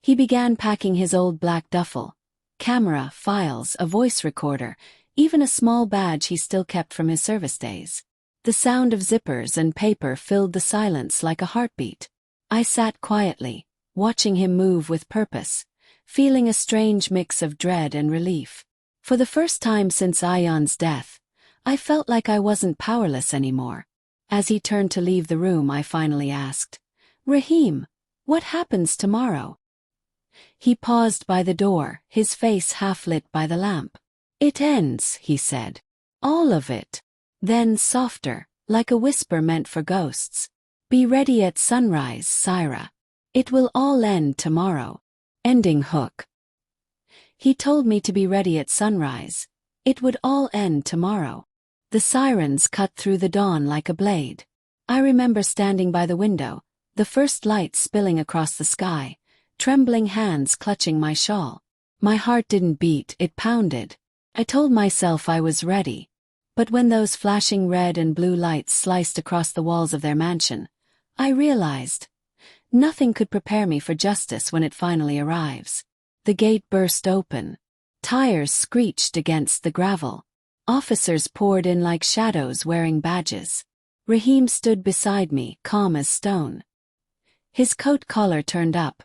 He began packing his old black duffel. Camera, files, a voice recorder, even a small badge he still kept from his service days. The sound of zippers and paper filled the silence like a heartbeat. I sat quietly, watching him move with purpose, feeling a strange mix of dread and relief. For the first time since Ayan's death, I felt like I wasn't powerless anymore. As he turned to leave the room, I finally asked, Rahim, what happens tomorrow? He paused by the door, his face half lit by the lamp. It ends, he said. All of it. Then softer, like a whisper meant for ghosts. Be ready at sunrise, Syra. It will all end tomorrow. Ending hook. He told me to be ready at sunrise. It would all end tomorrow. The sirens cut through the dawn like a blade. I remember standing by the window, the first light spilling across the sky, trembling hands clutching my shawl. My heart didn't beat, it pounded. I told myself I was ready. But when those flashing red and blue lights sliced across the walls of their mansion, I realized nothing could prepare me for justice when it finally arrives. The gate burst open. Tires screeched against the gravel. Officers poured in like shadows wearing badges. Rahim stood beside me, calm as stone. His coat collar turned up,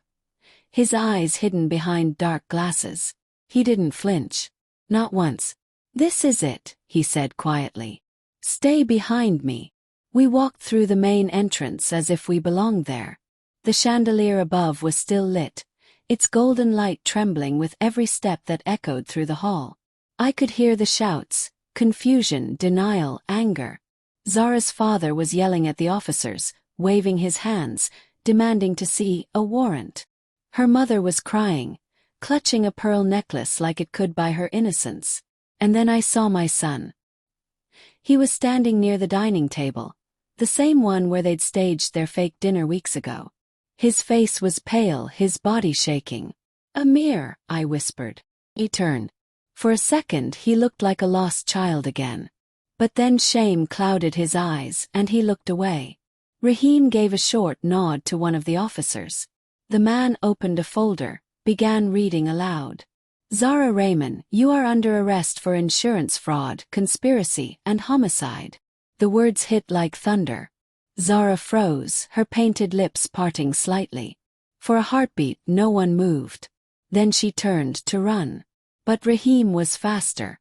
his eyes hidden behind dark glasses. He didn't flinch. Not once. This is it, he said quietly. Stay behind me. We walked through the main entrance as if we belonged there. The chandelier above was still lit, its golden light trembling with every step that echoed through the hall. I could hear the shouts, confusion, denial, anger. Zara's father was yelling at the officers, waving his hands, demanding to see a warrant. Her mother was crying, clutching a pearl necklace like it could buy her innocence. And then I saw my son. He was standing near the dining table, the same one where they'd staged their fake dinner weeks ago. His face was pale, his body shaking. "Amir," I whispered. He turned. For a second he looked like a lost child again. But then shame clouded his eyes and he looked away. Rahim gave a short nod to one of the officers. The man opened a folder, began reading aloud. "Zara Rehman, you are under arrest for insurance fraud, conspiracy, and homicide." The words hit like thunder. Zara froze, her painted lips parting slightly. For a heartbeat, no one moved. Then she turned to run. But Rahim was faster.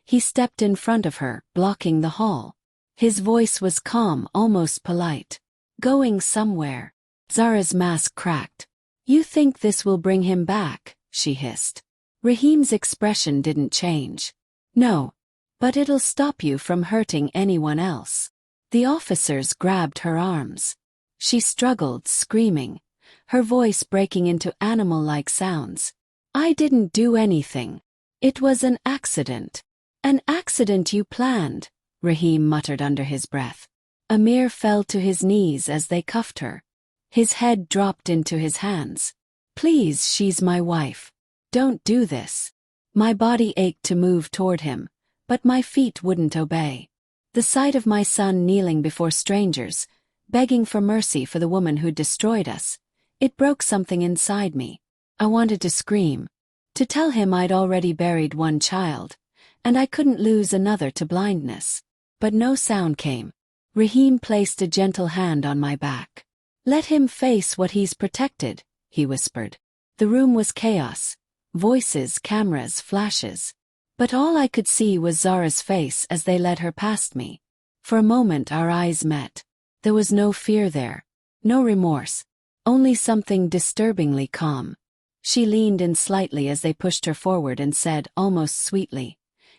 He stepped in front of her, blocking the hall. His voice was calm, almost polite. "Going somewhere." Zara's mask cracked. "You think this will bring him back?" she hissed. Rahim's expression didn't change. "No. But it'll stop you from hurting anyone else." The officers grabbed her arms. She struggled, screaming, her voice breaking into animal-like sounds. "I didn't do anything. It was an accident." "An accident you planned," Rahim muttered under his breath. Amir fell to his knees as they cuffed her. His head dropped into his hands. "Please, she's my wife. Don't do this." My body ached to move toward him, but my feet wouldn't obey. The sight of my son kneeling before strangers, begging for mercy for the woman who'd destroyed us, it broke something inside me. I wanted to scream, to tell him I'd already buried one child, and I couldn't lose another to blindness. But no sound came. Rahim placed a gentle hand on my back. "Let him face what he's protected," he whispered. The room was chaos. Voices, cameras, flashes. But all I could see was Zara's face as they led her past me. For a moment our eyes met. There was no fear there. No remorse. Only something disturbingly calm. She leaned in slightly as they pushed her forward and said, almost sweetly,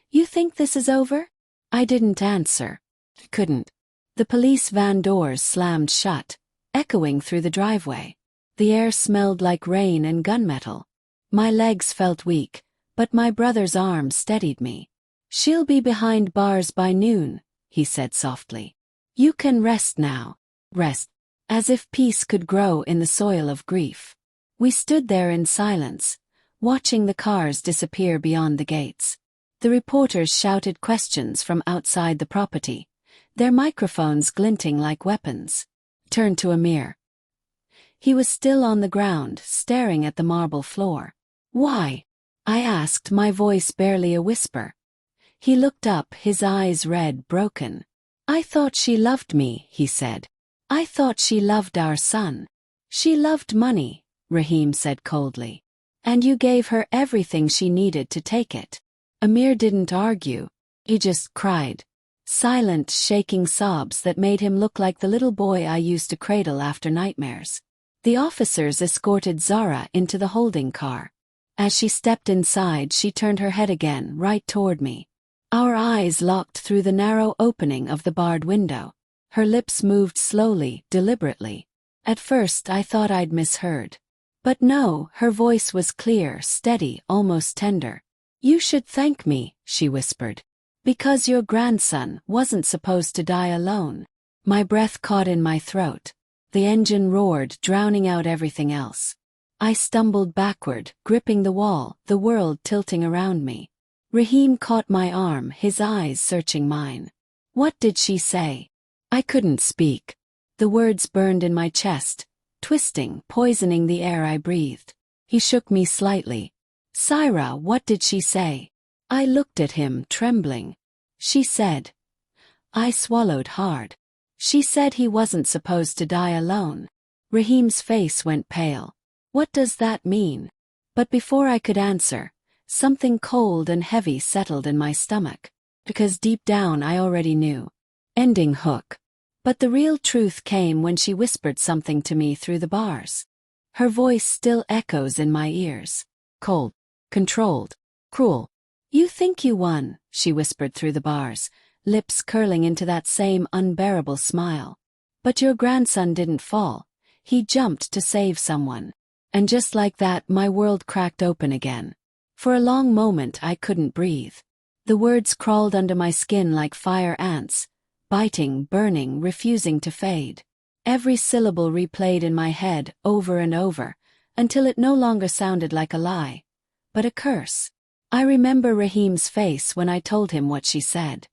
"You think this is over?" I didn't answer. Couldn't. The police van doors slammed shut, echoing through the driveway. The air smelled like rain and gunmetal. My legs felt weak, but my brother's arm steadied me. "She'll be behind bars by noon," he said softly. "You can rest now." Rest. As if peace could grow in the soil of grief. We stood there in silence, watching the cars disappear beyond the gates. The reporters shouted questions from outside the property, their microphones glinting like weapons. Turned to Amir. He was still on the ground, staring at the marble floor. "Why?" I asked, my voice barely a whisper. He looked up, his eyes red, broken. "I thought she loved me," he said. "I thought she loved our son." "She loved money," Rahim said coldly. "And you gave her everything she needed to take it." Amir didn't argue. He just cried. Silent, shaking sobs that made him look like the little boy I used to cradle after nightmares. The officers escorted Zara into the holding car. As she stepped inside, she turned her head again, right toward me. Our eyes locked through the narrow opening of the barred window. Her lips moved slowly, deliberately. At first I thought I'd misheard. But no, her voice was clear, steady, almost tender. "You should thank me," she whispered. "Because your grandson wasn't supposed to die alone." My breath caught in my throat. The engine roared, drowning out everything else. I stumbled backward, gripping the wall, the world tilting around me. Rahim caught my arm, his eyes searching mine. "What did she say?" I couldn't speak. The words burned in my chest, twisting, poisoning the air I breathed. He shook me slightly. "Syra, what did she say?" I looked at him, trembling. "She said." I swallowed hard. "She said he wasn't supposed to die alone." Rahim's face went pale. "What does that mean?" But before I could answer, something cold and heavy settled in my stomach. Because deep down I already knew. Ending hook. But the real truth came when she whispered something to me through the bars. Her voice still echoes in my ears. Cold. Controlled. Cruel. "You think you won," she whispered through the bars, lips curling into that same unbearable smile. But your grandson didn't fall. He jumped to save someone. And just like that, my world cracked open again. For a long moment I couldn't breathe. The words crawled under my skin like fire ants, biting, burning, refusing to fade. Every syllable replayed in my head over and over, until it no longer sounded like a lie, but a curse. I remember Raheem's face when I told him what she said.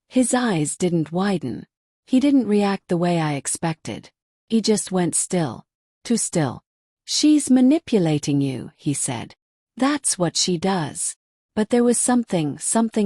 His eyes didn't widen. He didn't react the way I expected. He just went still. Too still. "She's manipulating you," he said. "That's what she does." But there was something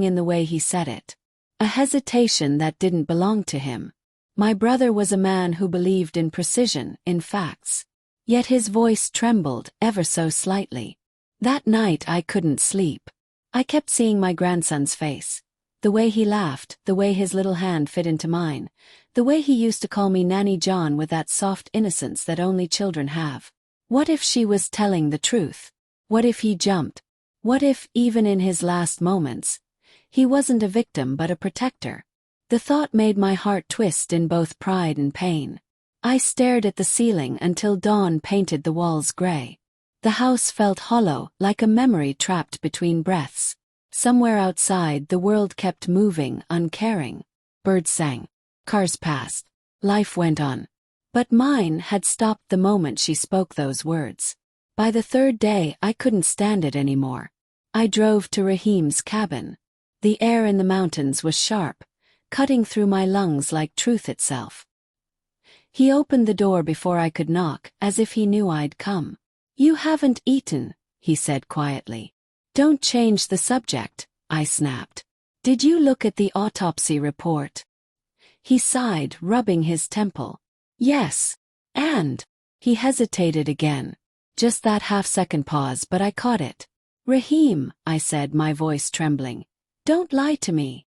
in the way he said it. A hesitation that didn't belong to him. My brother was a man who believed in precision, in facts. Yet his voice trembled ever so slightly. That night I couldn't sleep. I kept seeing my grandson's face. The way he laughed, the way his little hand fit into mine, the way he used to call me Nanny John with that soft innocence that only children have. What if she was telling the truth? What if he jumped? What if, even in his last moments, he wasn't a victim but a protector? The thought made my heart twist in both pride and pain. I stared at the ceiling until dawn painted the walls gray. The house felt hollow, like a memory trapped between breaths. Somewhere outside, the world kept moving, uncaring. Birds sang. Cars passed. Life went on. But mine had stopped the moment she spoke those words. By the third day, I couldn't stand it anymore. I drove to Raheem's cabin. The air in the mountains was sharp, cutting through my lungs like truth itself. He opened the door before I could knock, as if he knew I'd come. "You haven't eaten," he said quietly. "Don't change the subject," I snapped. "Did you look at the autopsy report?" He sighed, rubbing his temple. "Yes. And?" He hesitated again. Just that half-second pause, but I caught it. "Raheem," I said, my voice trembling. "Don't lie to me."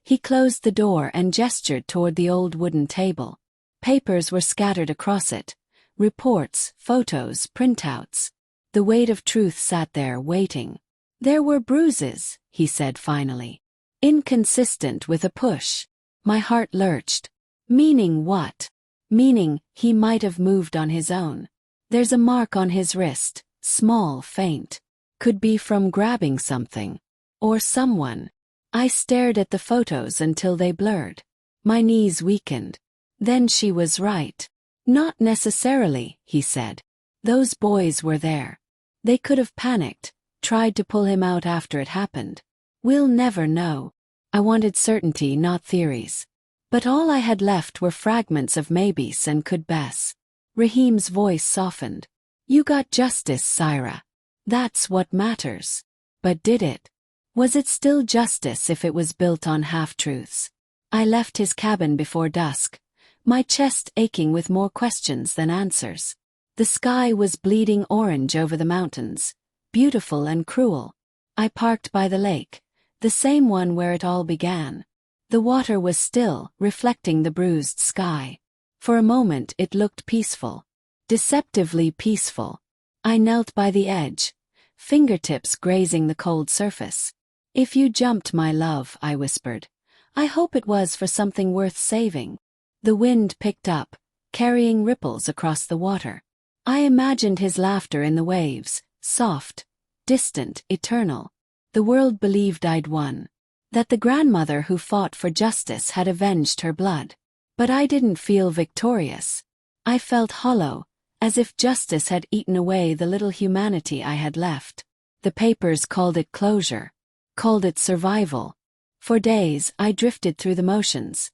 He closed the door and gestured toward the old wooden table. Papers were scattered across it. Reports, photos, printouts. The weight of truth sat there, waiting. "There were bruises," he said finally. "Inconsistent with a push." My heart lurched. Meaning what? Meaning, he might have moved on his own. "There's a mark on his wrist, small, faint. Could be from grabbing something. Or someone." I stared at the photos until they blurred. My knees weakened. Then she was right. "Not necessarily," he said. "Those boys were there. They could have panicked, tried to pull him out after it happened. We'll never know." I wanted certainty, not theories. But all I had left were fragments of maybes and could bess. Raheem's voice softened. "You got justice, Syra. That's what matters." But did it? Was it still justice if it was built on half-truths? I left his cabin before dusk, my chest aching with more questions than answers. The sky was bleeding orange over the mountains, beautiful and cruel. I parked by the lake, the same one where it all began. The water was still, reflecting the bruised sky. For a moment it looked peaceful. Deceptively peaceful. I knelt by the edge, fingertips grazing the cold surface. "If you jumped, my love," I whispered, "I hope it was for something worth saving." The wind picked up, carrying ripples across the water. I imagined his laughter in the waves, soft, distant, eternal. The world believed I'd won. That the grandmother who fought for justice had avenged her blood. But I didn't feel victorious. I felt hollow, as if justice had eaten away the little humanity I had left. The papers called it closure. Called it survival. For days, I drifted through the motions.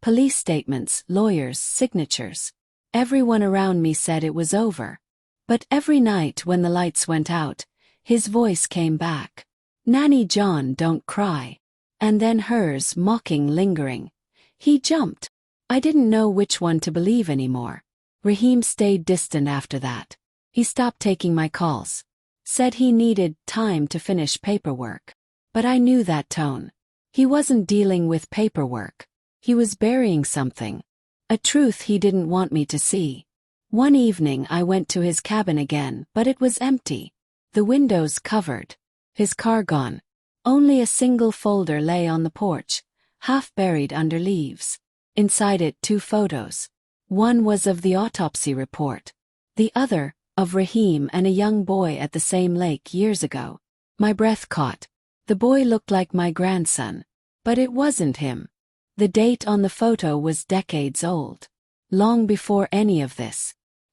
Police statements, lawyers, signatures. Everyone around me said it was over. But every night when the lights went out, his voice came back. "Nanny John, don't cry." And then hers, mocking, lingering. "He jumped." I didn't know which one to believe anymore. Raheem stayed distant after that. He stopped taking my calls. Said he needed time to finish paperwork. But I knew that tone. He wasn't dealing with paperwork. He was burying something. A truth he didn't want me to see. One evening I went to his cabin again, but it was empty. The windows covered. His car gone. Only a single folder lay on the porch, half buried under leaves. Inside it, 2 photos. One was of the autopsy report. The other, of Rahim and a young boy at the same lake years ago. My breath caught. The boy looked like my grandson. But it wasn't him. The date on the photo was decades old. Long before any of this.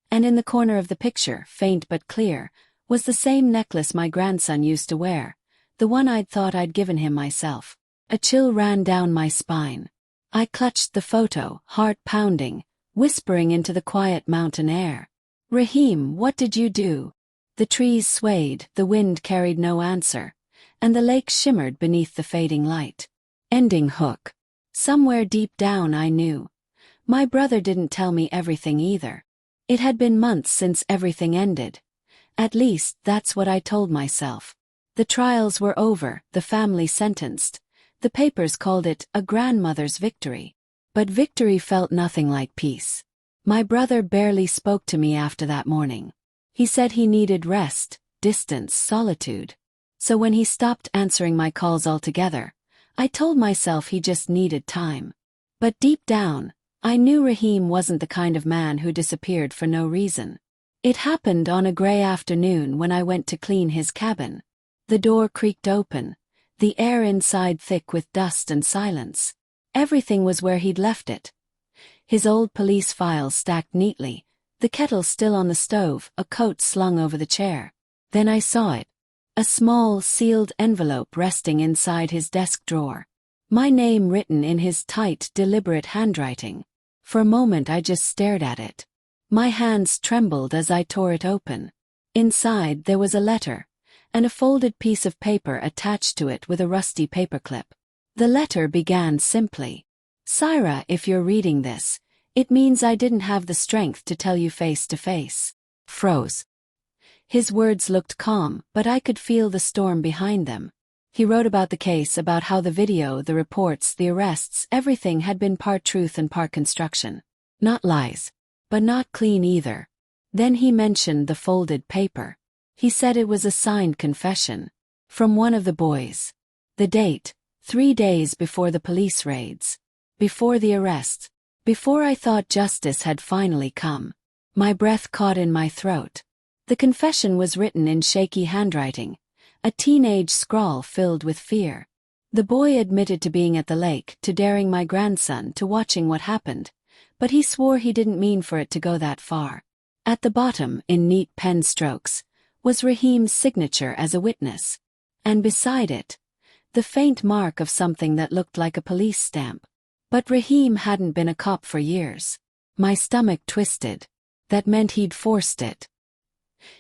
And in the corner of the picture, faint but clear, was the same necklace my grandson used to wear, the one I'd thought I'd given him myself. A chill ran down my spine. I clutched the photo, heart pounding, whispering into the quiet mountain air. Rahim, what did you do? The trees swayed, the wind carried no answer, and the lake shimmered beneath the fading light. Ending hook. Somewhere deep down I knew. My brother didn't tell me everything either. It had been months since everything ended. At least, that's what I told myself. The trials were over, the family sentenced. The papers called it a grandmother's victory. But victory felt nothing like peace. My brother barely spoke to me after that morning. He said he needed rest, distance, solitude. So when he stopped answering my calls altogether, I told myself he just needed time. But deep down, I knew Rahim wasn't the kind of man who disappeared for no reason. It happened on a gray afternoon when I went to clean his cabin. The door creaked open, the air inside thick with dust and silence. Everything was where he'd left it. His old police files stacked neatly, the kettle still on the stove, a coat slung over the chair. Then I saw it. A small, sealed envelope resting inside his desk drawer. My name written in his tight, deliberate handwriting. For a moment I just stared at it. My hands trembled as I tore it open. Inside there was a letter, and a folded piece of paper attached to it with a rusty paperclip. The letter began simply. Syra, if you're reading this, it means I didn't have the strength to tell you face to face. Froze. His words looked calm, but I could feel the storm behind them. He wrote about the case, about how the video, the reports, the arrests, everything had been part truth and part construction. Not lies. But not clean either. Then he mentioned the folded paper. He said it was a signed confession. From one of the boys. The date, 3 days before the police raids. Before the arrest. Before I thought justice had finally come. My breath caught in my throat. The confession was written in shaky handwriting, a teenage scrawl filled with fear. The boy admitted to being at the lake, to daring my grandson, to watching what happened, but he swore he didn't mean for it to go that far. At the bottom, in neat pen strokes, was Rahim's signature as a witness. And beside it, the faint mark of something that looked like a police stamp. But Rahim hadn't been a cop for years. My stomach twisted. That meant he'd forced it.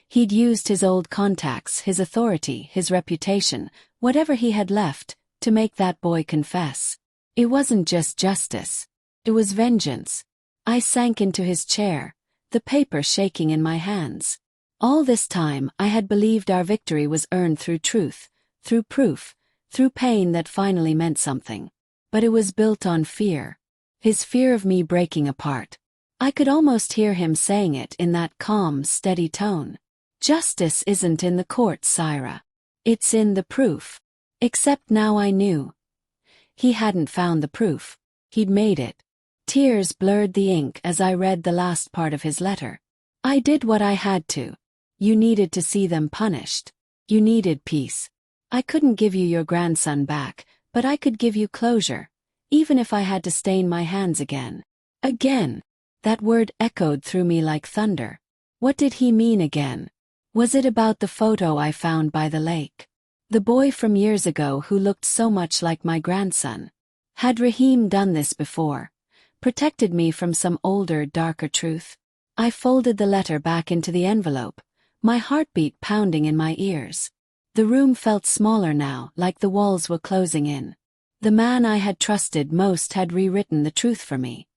He'd used his old contacts, his authority, his reputation, whatever he had left, to make that boy confess. It wasn't just justice. It was vengeance. I sank into his chair, the paper shaking in my hands. All this time I had believed our victory was earned through truth, through proof, through pain that finally meant something. But it was built on fear. His fear of me breaking apart. I could almost hear him saying it in that calm, steady tone. Justice isn't in the court, Syra. It's in the proof. Except now I knew. He hadn't found the proof. He'd made it. Tears blurred the ink as I read the last part of his letter. I did what I had to. You needed to see them punished. You needed peace. I couldn't give you your grandson back, but I could give you closure, even if I had to stain my hands again. Again. That word echoed through me like thunder. What did he mean again? Was it about the photo I found by the lake? The boy from years ago who looked so much like my grandson. Had Rahim done this before? Protected me from some older, darker truth? I folded the letter back into the envelope, my heartbeat pounding in my ears. The room felt smaller now, like the walls were closing in. The man I had trusted most had rewritten the truth for me.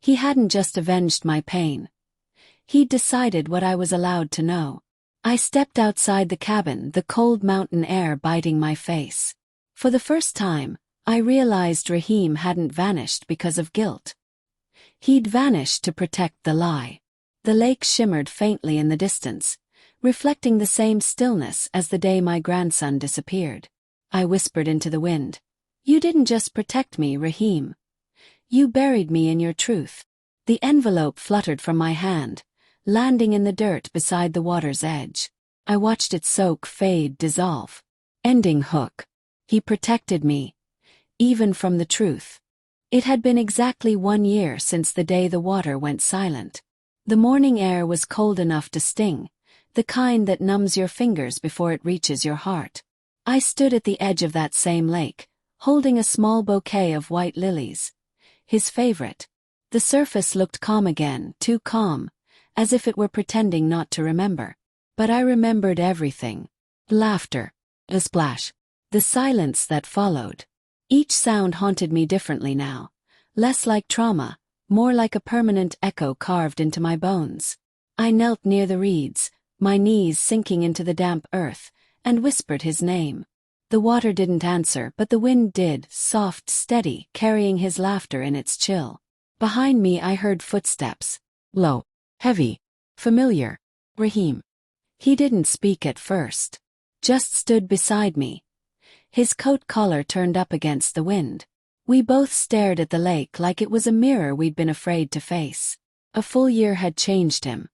He hadn't just avenged my pain. He'd decided what I was allowed to know. I stepped outside the cabin, the cold mountain air biting my face. For the first time, I realized Rahim hadn't vanished because of guilt. He'd vanished to protect the lie. The lake shimmered faintly in the distance, reflecting the same stillness as the day my grandson disappeared. I whispered into the wind. You didn't just protect me, Rahim. You buried me in your truth. The envelope fluttered from my hand, landing in the dirt beside the water's edge. I watched it soak, fade, dissolve. Ending hook. He protected me, even from the truth. It had been exactly 1 year since the day the water went silent. The morning air was cold enough to sting, the kind that numbs your fingers before it reaches your heart. I stood at the edge of that same lake, holding a small bouquet of white lilies. His favorite. The surface looked calm again, too calm, as if it were pretending not to remember. But I remembered everything. Laughter. The splash. The silence that followed. Each sound haunted me differently now. Less like trauma, more like a permanent echo carved into my bones. I knelt near the reeds, my knees sinking into the damp earth, and whispered his name. The water didn't answer, but the wind did, soft, steady, carrying his laughter in its chill. Behind me I heard footsteps. Low, heavy, familiar. Raheem. He didn't speak at first. Just stood beside me. His coat collar turned up against the wind. We both stared at the lake like it was a mirror we'd been afraid to face. A full year had changed him.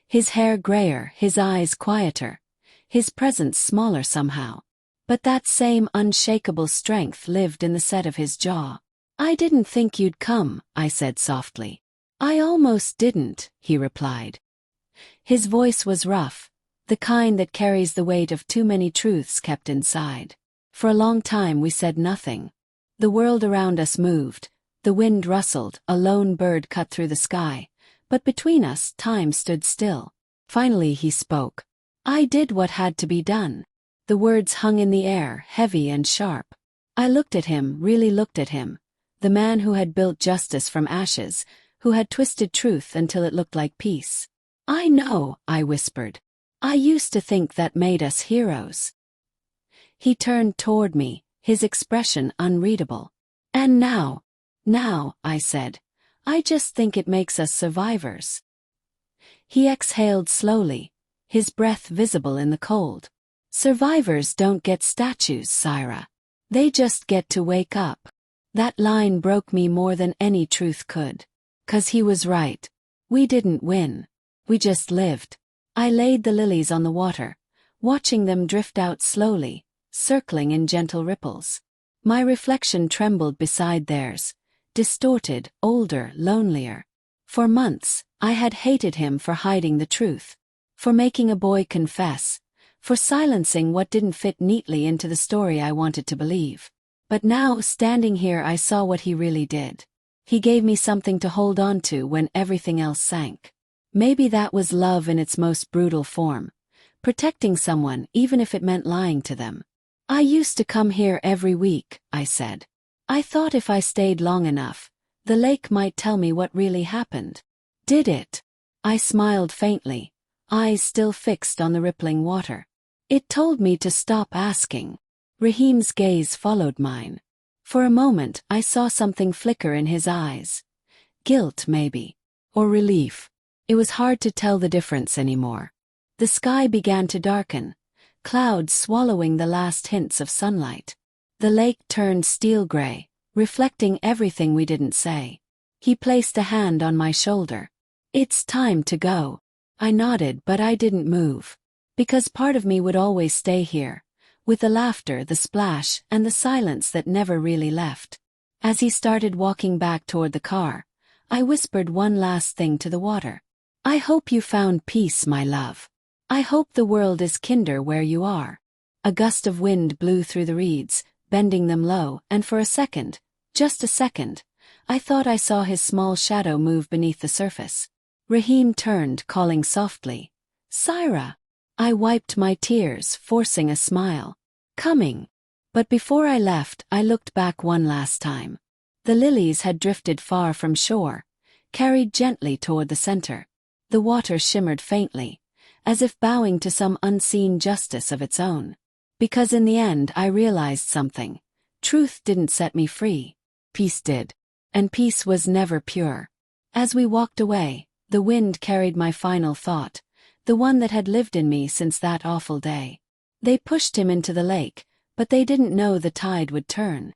His hair grayer, his eyes quieter, his presence smaller somehow. But that same unshakable strength lived in the set of his jaw. I didn't think you'd come, I said softly. I almost didn't, he replied. His voice was rough, the kind that carries the weight of too many truths kept inside. For a long time we said nothing. The world around us moved, the wind rustled, a lone bird cut through the sky, but between us time stood still. Finally he spoke. I did what had to be done. The words hung in the air, heavy and sharp. I looked at him, really looked at him, the man who had built justice from ashes, who had twisted truth until it looked like peace. I know, I whispered. I used to think that made us heroes. He turned toward me, his expression unreadable. And now, I said, I just think it makes us survivors. He exhaled slowly, his breath visible in the cold. Survivors don't get statues, Syra. They just get to wake up. That line broke me more than any truth could. 'Cause he was right. We didn't win. We just lived. I laid the lilies on the water, watching them drift out slowly, circling in gentle ripples. My reflection trembled beside theirs, distorted, older, lonelier. For months, I had hated him for hiding the truth, for making a boy confess, for silencing what didn't fit neatly into the story I wanted to believe. But now, standing here, I saw what he really did. He gave me something to hold on to when everything else sank. Maybe that was love in its most brutal form, protecting someone even if it meant lying to them. I used to come here every week, I said. I thought if I stayed long enough, the lake might tell me what really happened. Did it? I smiled faintly, eyes still fixed on the rippling water. It told me to stop asking. Raheem's gaze followed mine. For a moment I saw something flicker in his eyes. Guilt, maybe. Or relief. It was hard to tell the difference anymore. The sky began to darken, clouds swallowing the last hints of sunlight. The lake turned steel gray, reflecting everything we didn't say. He placed a hand on my shoulder. It's time to go. I nodded, but I didn't move. Because part of me would always stay here, with the laughter, the splash, and the silence that never really left. As he started walking back toward the car, I whispered one last thing to the water. I hope you found peace, my love. I hope the world is kinder where you are. A gust of wind blew through the reeds, bending them low, and for a second, just a second, I thought I saw his small shadow move beneath the surface. Raheem turned, calling softly, Syra. I wiped my tears, forcing a smile. Coming. But before I left, I looked back one last time. The lilies had drifted far from shore, carried gently toward the center. The water shimmered faintly, as if bowing to some unseen justice of its own. Because in the end I realized something. Truth didn't set me free. Peace did. And peace was never pure. As we walked away, the wind carried my final thought, the one that had lived in me since that awful day. They pushed him into the lake, but they didn't know the tide would turn.